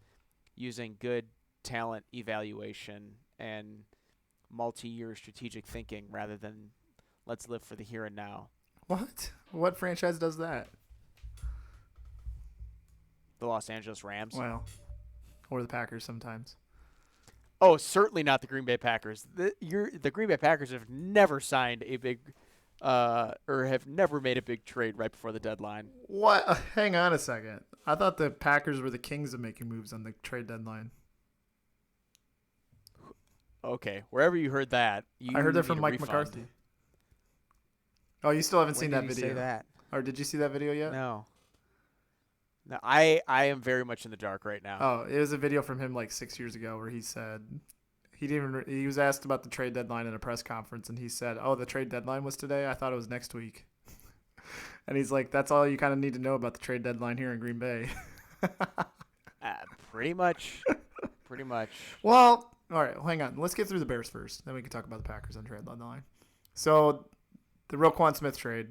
using good talent evaluation and multi-year strategic thinking rather than let's live for the here and now. What? What franchise does that? The Los Angeles Rams. Well, or the Packers sometimes. Oh, certainly not the Green Bay Packers. The Green Bay Packers have never signed a big or have never made a big trade right before the deadline. What? Hang on a second. I thought the Packers were the kings of making moves on the trade deadline. Okay, wherever you heard that, I heard that from Mike McCarthy. Oh, you still haven't seen that video? Say that? Or did you see that video yet? No. No, I am very much in the dark right now. Oh, it was a video from him like 6 years ago where he said he was asked about the trade deadline in a press conference, and he said, "Oh, the trade deadline was today. I thought it was next week." And he's like, "That's all you kind of need to know about the trade deadline here in Green Bay." Pretty much. Pretty much. Well, all right, hang on. Let's get through the Bears first. Then we can talk about the Packers on trade deadline. So, the Roquan Smith trade.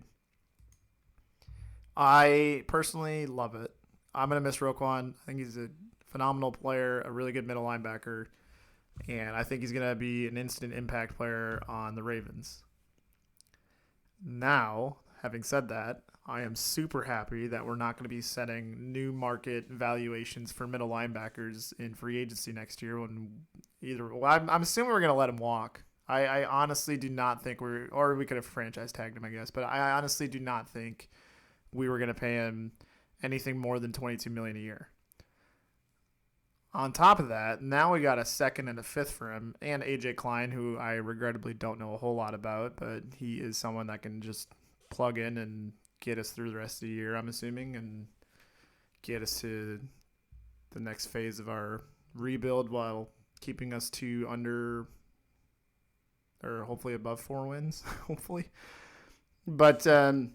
I personally love it. I'm going to miss Roquan. I think he's a phenomenal player, a really good middle linebacker, and I think he's going to be an instant impact player on the Ravens. Now, having said that, I am super happy that we're not going to be setting new market valuations for middle linebackers in free agency next year. I'm assuming we're going to let him walk. I honestly do not think or we could have franchise tagged him, I guess, but I honestly do not think we were going to pay him anything more than $22 million a year. On top of that, now we got a second and a fifth for him, and AJ Klein, who I regrettably don't know a whole lot about, but he is someone that can just plug in and get us through the rest of the year, I'm assuming, and get us to the next phase of our rebuild while keeping us to under or hopefully above 4 wins, hopefully. But I'm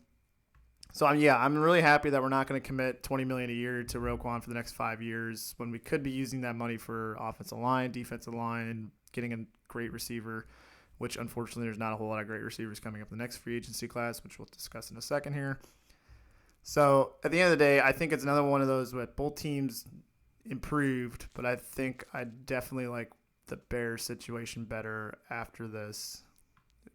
really happy that we're not going to commit $20 million a year to Roquan for the next 5 years when we could be using that money for offensive line, defensive line, and getting a great receiver, which unfortunately there's not a whole lot of great receivers coming up in the next free agency class, which we'll discuss in a second here. So at the end of the day, I think it's another one of those where both teams improved, but I think I definitely like the Bears situation better after this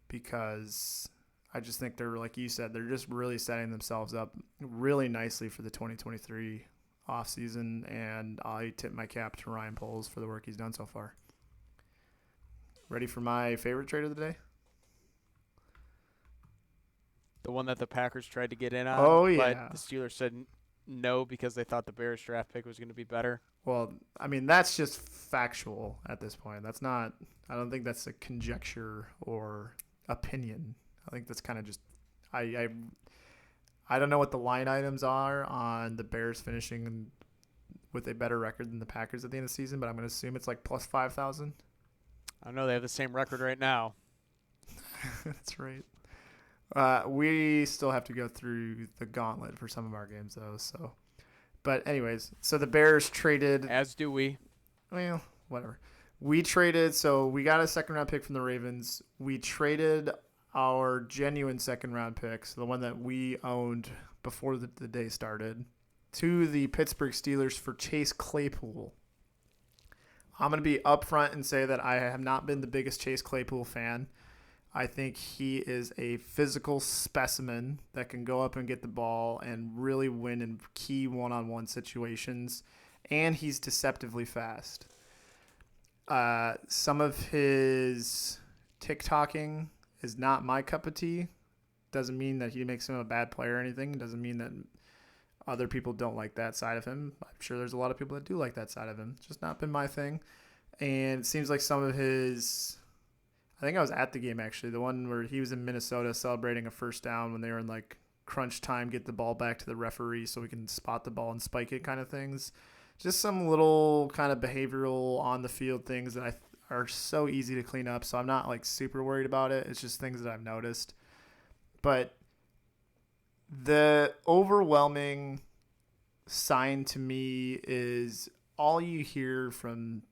because I just think they're, like you said, they're just really setting themselves up really nicely for the 2023 offseason, and I tip my cap to Ryan Poles for the work he's done so far. Ready for my favorite trade of the day? The one that the Packers tried to get in on. Oh, yeah. But the Steelers said no because they thought the Bears draft pick was going to be better. Well, I mean, that's just factual at this point. That's not – I don't think that's a conjecture or opinion. I think that's kind of just I don't know what the line items are on the Bears finishing with a better record than the Packers at the end of the season, but I'm going to assume it's like plus 5,000. I know they have the same record right now. That's right. We still have to go through the gauntlet for some of our games, though. So, but anyways, so the Bears traded. As do we. Well, whatever. We traded. So we got a second-round pick from the Ravens. We traded our genuine second-round picks, the one that we owned before the day started, to the Pittsburgh Steelers for Chase Claypool. I'm going to be upfront and say that I have not been the biggest Chase Claypool fan. I think he is a physical specimen that can go up and get the ball and really win in key one-on-one situations, and he's deceptively fast. Some of his TikToking is not my cup of tea. Doesn't mean that he makes him a bad player or anything. Doesn't mean that other people don't like that side of him. I'm sure there's a lot of people that do like that side of him. It's just not been my thing. And it seems like some of his... I think I was at the game, actually. The one where he was in Minnesota celebrating a first down when they were in, like, crunch time, get the ball back to the referee so we can spot the ball and spike it kind of things. Just some little kind of behavioral on-the-field things that are so easy to clean up, so I'm not, like, super worried about it. It's just things that I've noticed. But the overwhelming sign to me is all you hear from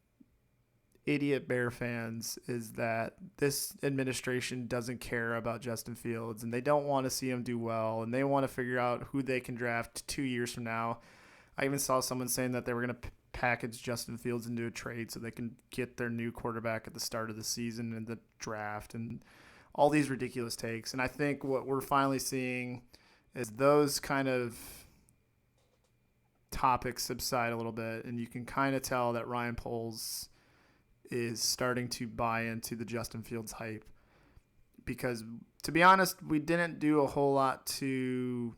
idiot Bear fans is that this administration doesn't care about Justin Fields and they don't want to see him do well and they want to figure out who they can draft 2 years from now. I even saw someone saying that they were going to package Justin Fields into a trade so they can get their new quarterback at the start of the season and the draft and all these ridiculous takes. And I think what we're finally seeing is those kind of topics subside a little bit, and you can kind of tell that Ryan Poles is starting to buy into the Justin Fields hype because, to be honest, we didn't do a whole lot to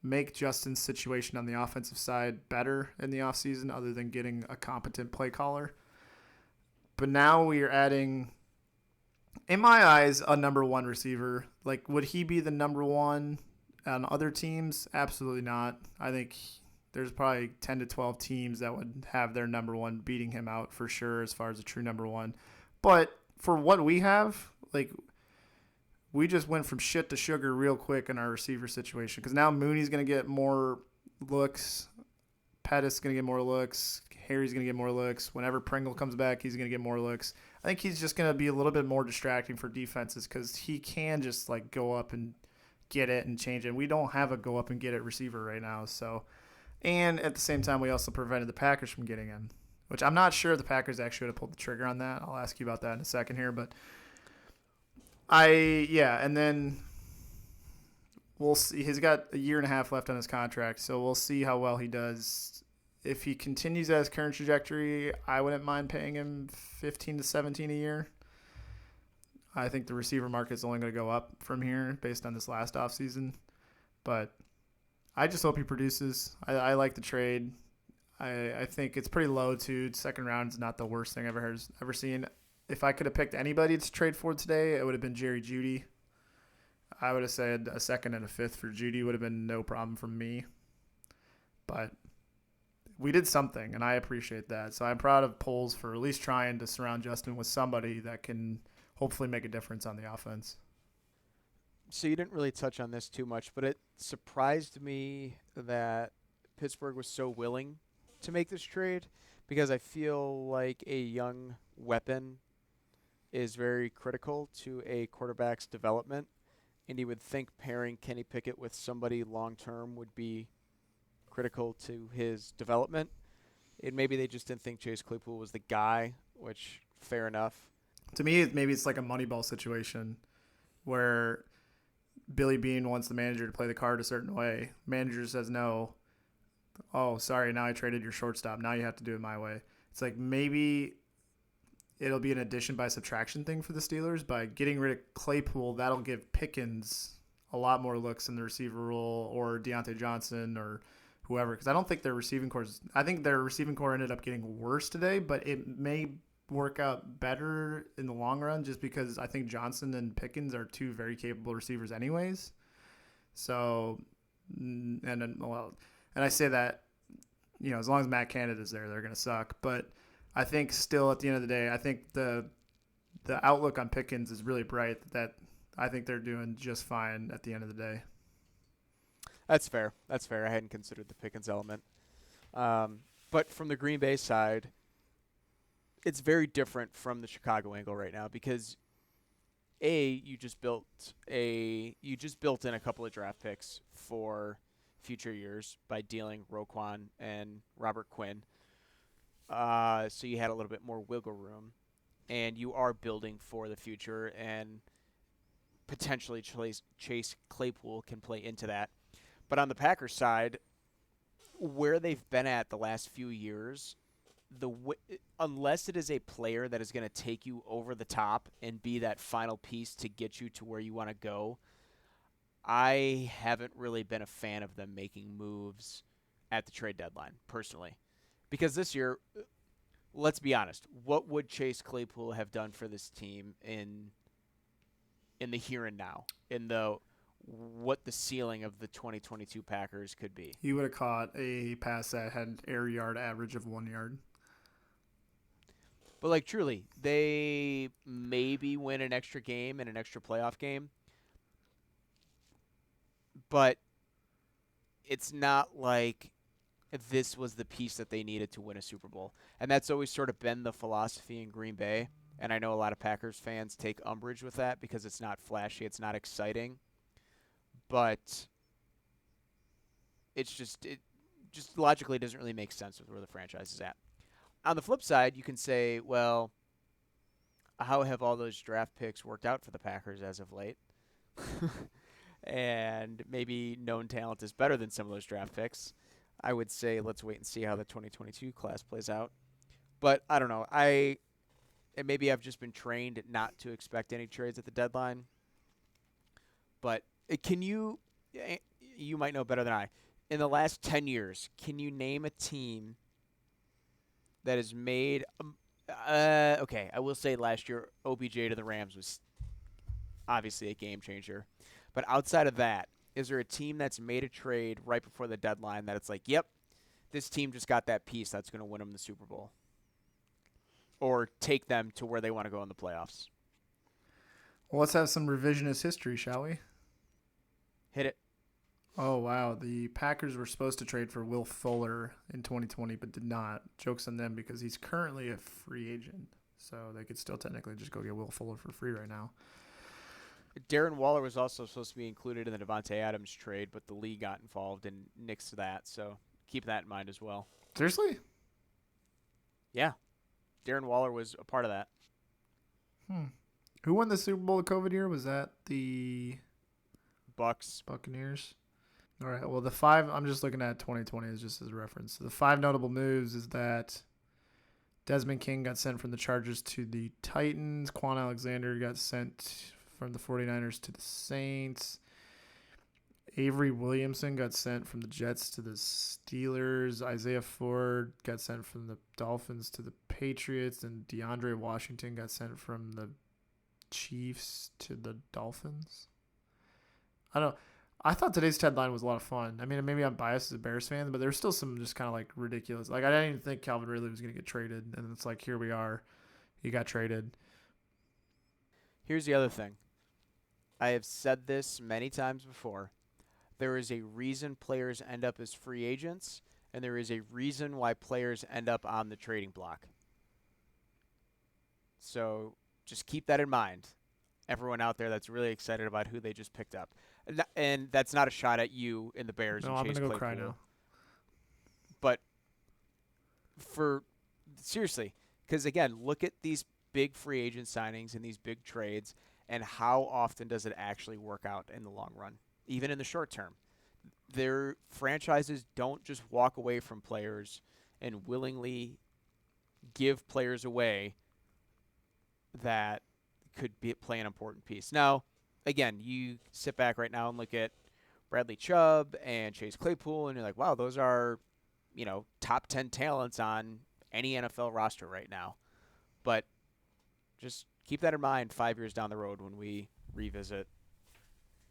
make Justin's situation on the offensive side better in the offseason other than getting a competent play caller. But now we are adding, in my eyes, a number one receiver. Like, would he be the number one on other teams? Absolutely not. I think there's probably 10 to 12 teams that would have their number one beating him out for sure as far as a true number one. But for what we have, like, we just went from shit to sugar real quick in our receiver situation because now Mooney's going to get more looks. Pettis going to get more looks. Harry's going to get more looks. Whenever Pringle comes back, he's going to get more looks. I think he's just going to be a little bit more distracting for defenses because he can just like go up and get it and change it. We don't have a go up and get it receiver right now. So, and at the same time, we also prevented the Packers from getting him, which I'm not sure the Packers actually would have pulled the trigger on that. I'll ask you about that in a second here, but and then we'll see. He's got a year and a half left on his contract, so we'll see how well he does. If he continues at his current trajectory, I wouldn't mind paying him 15 to 17 a year. I think the receiver market is only going to go up from here based on this last offseason. But I just hope he produces. I like the trade. I think it's pretty low, too. Second round is not the worst thing I've ever seen. If I could have picked anybody to trade for today, it would have been Jerry Jeudy. I would have said a second and a fifth for Jeudy would have been no problem from me. But we did something, and I appreciate that. So I'm proud of Poles for at least trying to surround Justin with somebody that can hopefully make a difference on the offense. So you didn't really touch on this too much, but it surprised me that Pittsburgh was so willing to make this trade because I feel like a young weapon is very critical to a quarterback's development, and you would think pairing Kenny Pickett with somebody long-term would be critical to his development. And maybe they just didn't think Chase Claypool was the guy, which fair enough. To me, maybe it's like a Moneyball situation where Billy Beane wants the manager to play the card a certain way. Manager says no. Oh, sorry, now I traded your shortstop. Now you have to do it my way. It's like maybe it'll be an addition by subtraction thing for the Steelers. By getting rid of Claypool, that'll give Pickens a lot more looks in the receiver role, or Deontay Johnson or whoever, because I don't think their receiving core ended up getting worse today, but it may work out better in the long run just because I think Johnson and Pickens are two very capable receivers anyways. So, and I say that, as long as Matt Canada's there, they're going to suck. But I think still at the end of the day, I think the outlook on Pickens is really bright, that I think they're doing just fine at the end of the day. That's fair. I hadn't considered the Pickens element. But from the Green Bay side, it's very different from the Chicago angle right now because you just built in a couple of draft picks for future years by dealing Roquan and Robert Quinn. So you had a little bit more wiggle room, and you are building for the future, and potentially Chase Claypool can play into that. But on the Packers side, where they've been at the last few years, unless it is a player that is going to take you over the top and be that final piece to get you to where you want to go, I haven't really been a fan of them making moves at the trade deadline, personally. Because this year, let's be honest, what would Chase Claypool have done for this team in the here and now, in what the ceiling of the 2022 Packers could be? He would have caught a pass that had air yard average of 1 yard. But, truly, they maybe win an extra game and an extra playoff game. But it's not like this was the piece that they needed to win a Super Bowl. And that's always sort of been the philosophy in Green Bay. And I know a lot of Packers fans take umbrage with that because it's not flashy, it's not exciting. But it just logically doesn't really make sense with where the franchise is at. On the flip side, you can say, well, how have all those draft picks worked out for the Packers as of late? And maybe known talent is better than some of those draft picks. I would say let's wait and see how the 2022 class plays out. But I don't know. And maybe I've just been trained not to expect any trades at the deadline. But can you might know better than I, in the last 10 years, can you name a team that has made okay, I will say last year OBJ to the Rams was obviously a game changer. But outside of that, is there a team that's made a trade right before the deadline that it's like, yep, this team just got that piece that's going to win them the Super Bowl or take them to where they want to go in the playoffs. Well, let's have some revisionist history, shall we? Hit it. Oh, wow. The Packers were supposed to trade for Will Fuller in 2020, but did not. Joke's on them because he's currently a free agent. So they could still technically just go get Will Fuller for free right now. Darren Waller was also supposed to be included in the Devontae Adams trade, but the league got involved and nixed that. So keep that in mind as well. Seriously? Yeah. Darren Waller was a part of that. Who won the Super Bowl the COVID year? Was that the Bucks. Buccaneers? All right. Well, the 5, I'm just looking at 2020 as just as a reference. So the 5 notable moves is that Desmond King got sent from the Chargers to the Titans. Quan Alexander got sent from the 49ers to the Saints. Avery Williamson got sent from the Jets to the Steelers. Isaiah Ford got sent from the Dolphins to the Patriots. And DeAndre Washington got sent from the Chiefs to the Dolphins. I don't know. I thought today's headline was a lot of fun. I mean, maybe I'm biased as a Bears fan, but there's still some just kind of like ridiculous. Like, I didn't even think Calvin Ridley was going to get traded. And it's like, here we are. He got traded. Here's the other thing. I have said this many times before. There is a reason players end up as free agents, and there is a reason why players end up on the trading block. So just keep that in mind. Everyone out there that's really excited about who they just picked up. And that's not a shot at you and the Bears. No, and I'm Chase going to go Claypool. cry now. But seriously, because again, look at these big free agent signings and these big trades, and how often does it actually work out in the long run, even in the short term? Their franchises don't just walk away from players and willingly give players away that could play an important piece. Now, again, you sit back right now and look at Bradley Chubb and Chase Claypool, and you're like, wow, those are, top 10 talents on any NFL roster right now. But just keep that in mind 5 years down the road when we revisit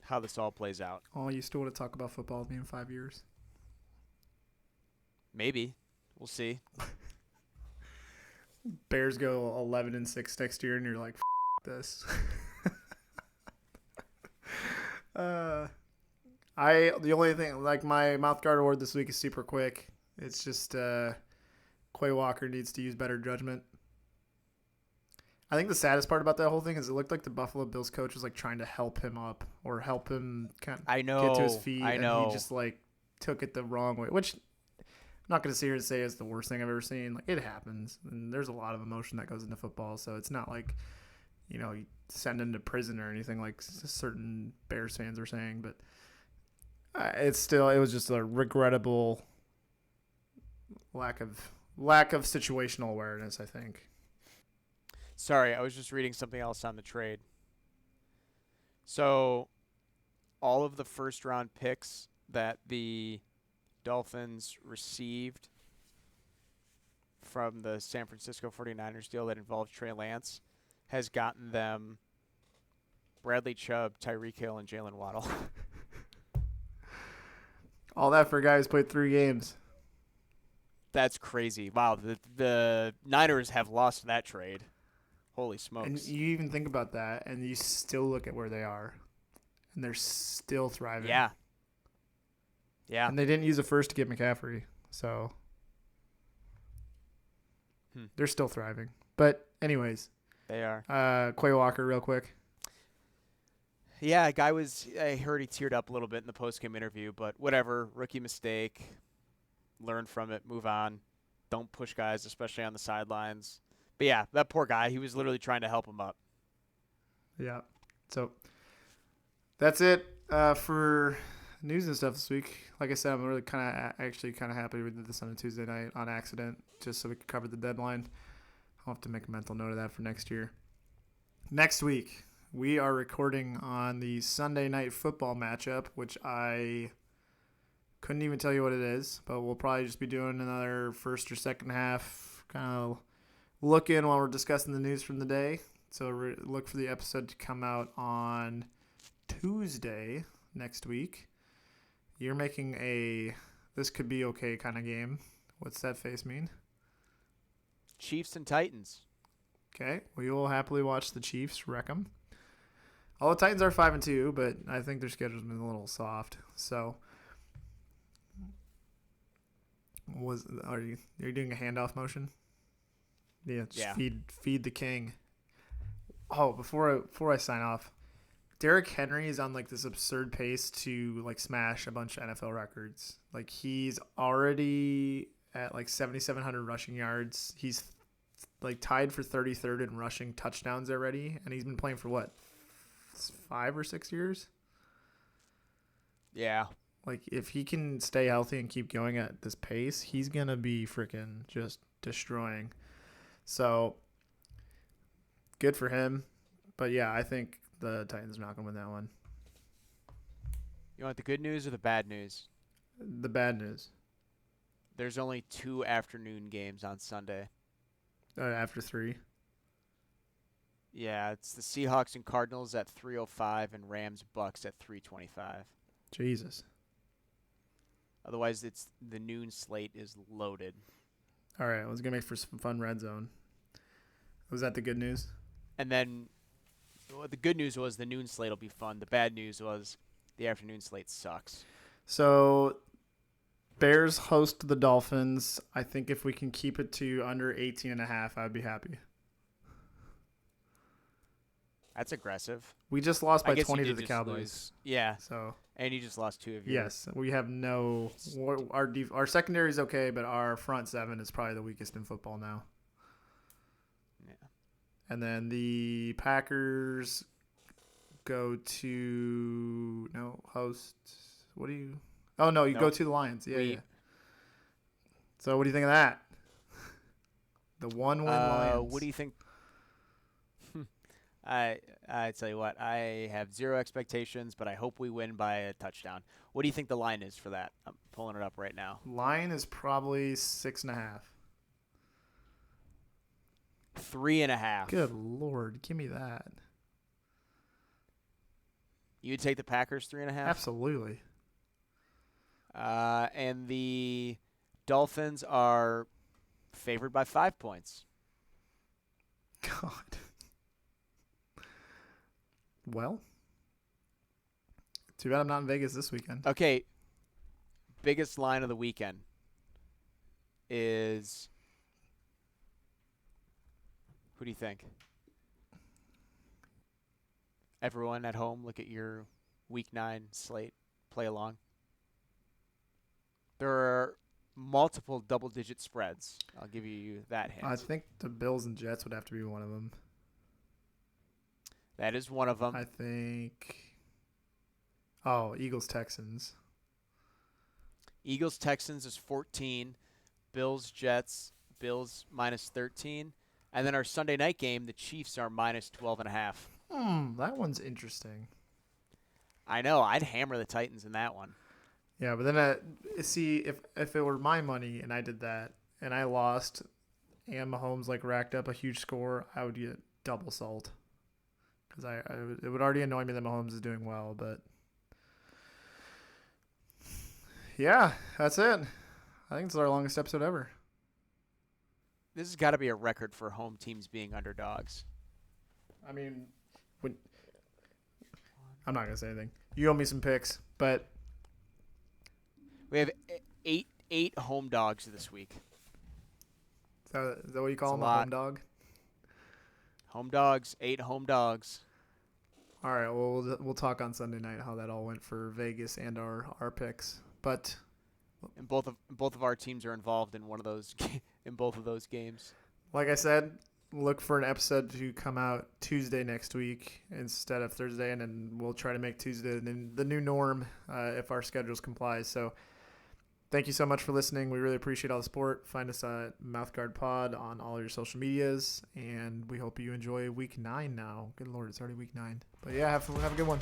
how this all plays out. Oh, you still want to talk about football with me in 5 years? Maybe. We'll see. Bears go 11-6 next year, and you're like, this. The only thing, like, my Mouthguard award this week is super quick. It's just Quay Walker needs to use better judgment. I think the saddest part about that whole thing is it looked like the Buffalo Bills coach was like trying to help him up or help him get to his feet. I know. And he just like took it the wrong way, which I'm not going to sit here and say is the worst thing I've ever seen. Like, it happens, and there's a lot of emotion that goes into football, so it's not like, you send him to prison or anything like certain Bears fans are saying, but it was just a regrettable lack of situational awareness, I think. Sorry, I was just reading something else on the trade. So, all of the first-round picks that the Dolphins received from the San Francisco 49ers deal that involved Trey Lance has gotten them Bradley Chubb, Tyreek Hill, and Jalen Waddle. All that for a guy who's played 3 games. That's crazy. Wow, the Niners have lost that trade. Holy smokes. And you even think about that, and you still look at where they are, and they're still thriving. Yeah. Yeah. And they didn't use a first to get McCaffrey, so they're still thriving. But anyways. They are. Quay Walker, real quick. Yeah, I heard he teared up a little bit in the post-game interview, but whatever. Rookie mistake. Learn from it. Move on. Don't push guys, especially on the sidelines. But yeah, that poor guy, he was literally trying to help him up. Yeah. So that's it for news and stuff this week. Like I said, I'm really kind of happy we did this on a Tuesday night on accident, just so we could cover the deadline. I'll have to make a mental note of that for next year. Next week, we are recording on the Sunday night football matchup, which I couldn't even tell you what it is, but we'll probably just be doing another first or second half kind of look in while we're discussing the news from the day. So look for the episode to come out on Tuesday next week. You're making a this could be okay kind of game. What's that face mean? Chiefs and Titans. Okay, we will happily watch the Chiefs wreck them. All the Titans are 5-2, but I think their schedule's been a little soft. So, are you doing a handoff motion? Yeah, just feed the king. Oh, before I sign off, Derrick Henry is on like this absurd pace to like smash a bunch of NFL records. Like he's already at like 7,700 rushing yards. He's like tied for 33rd in rushing touchdowns already, and he's been playing for what, 5 or 6 years? Yeah. Like if he can stay healthy and keep going at this pace, he's gonna be freaking just destroying. So good for him. But yeah, I think the Titans are not gonna win that one. You want the good news or the bad news? The bad news. There's only 2 afternoon games on Sunday. After 3. Yeah, it's the Seahawks and Cardinals at 3:05 and Rams Bucks at 3:25. Jesus. Otherwise, it's the noon slate is loaded. All right, I was gonna make for some fun red zone. Was that the good news? And then the good news was the noon slate will be fun. The bad news was the afternoon slate sucks. So Bears host the Dolphins. I think if we can keep it to under 18.5, I'd be happy. That's aggressive. We just lost by I guess 20 you to did the just Cowboys. lose. Yeah, So and you just lost 2 of your. yes, we have no. Our secondary is okay, but our front seven is probably the weakest in football now. Yeah. And then the Packers go to host. What do you? Oh no, you go to the Lions. Yeah. So what do you think of that? The 1-win Lions. What do you think? I tell you what, I have 0 expectations, but I hope we win by a touchdown. What do you think the line is for that? I'm pulling it up right now. Line is probably 6.5. 3.5. Good Lord, give me that. You would take the Packers 3.5? Absolutely. And the Dolphins are favored by 5 points. God. Well, too bad I'm not in Vegas this weekend. Okay, biggest line of the weekend is who do you think? Everyone at home, look at your Week 9 slate. Play along. There are multiple double-digit spreads. I'll give you that hint. I think the Bills and Jets would have to be one of them. That is one of them. I think. Oh, Eagles Texans. Eagles Texans is 14. Bills Jets. Bills minus 13. And then our Sunday night game, the Chiefs are minus 12.5. That one's interesting. I know. I'd hammer the Titans in that one. Yeah, but then see if it were my money and I did that and I lost, and Mahomes like racked up a huge score, I would get double salt. Because it would already annoy me that Mahomes is doing well, but yeah, that's it. I think it's our longest episode ever. This has got to be a record for home teams being underdogs. I mean, I'm not gonna say anything. You owe me some picks, but We have eight home dogs this week. is that what you call It's them, a a lot. home dog? Home dogs, 8 home dogs. All right, well, we'll talk on Sunday night how that all went for Vegas and our picks. But And both of our teams are involved in one of those in both of those games. like I said, look for an episode to come out Tuesday next week instead of Thursday, and then we'll try to make Tuesday the new norm if our schedules comply. So thank you so much for listening. We really appreciate all the support. Find us at Mouthguard Pod on all your social medias, and we hope you enjoy Week 9 now. Good Lord, it's already Week 9. But yeah, have a good one.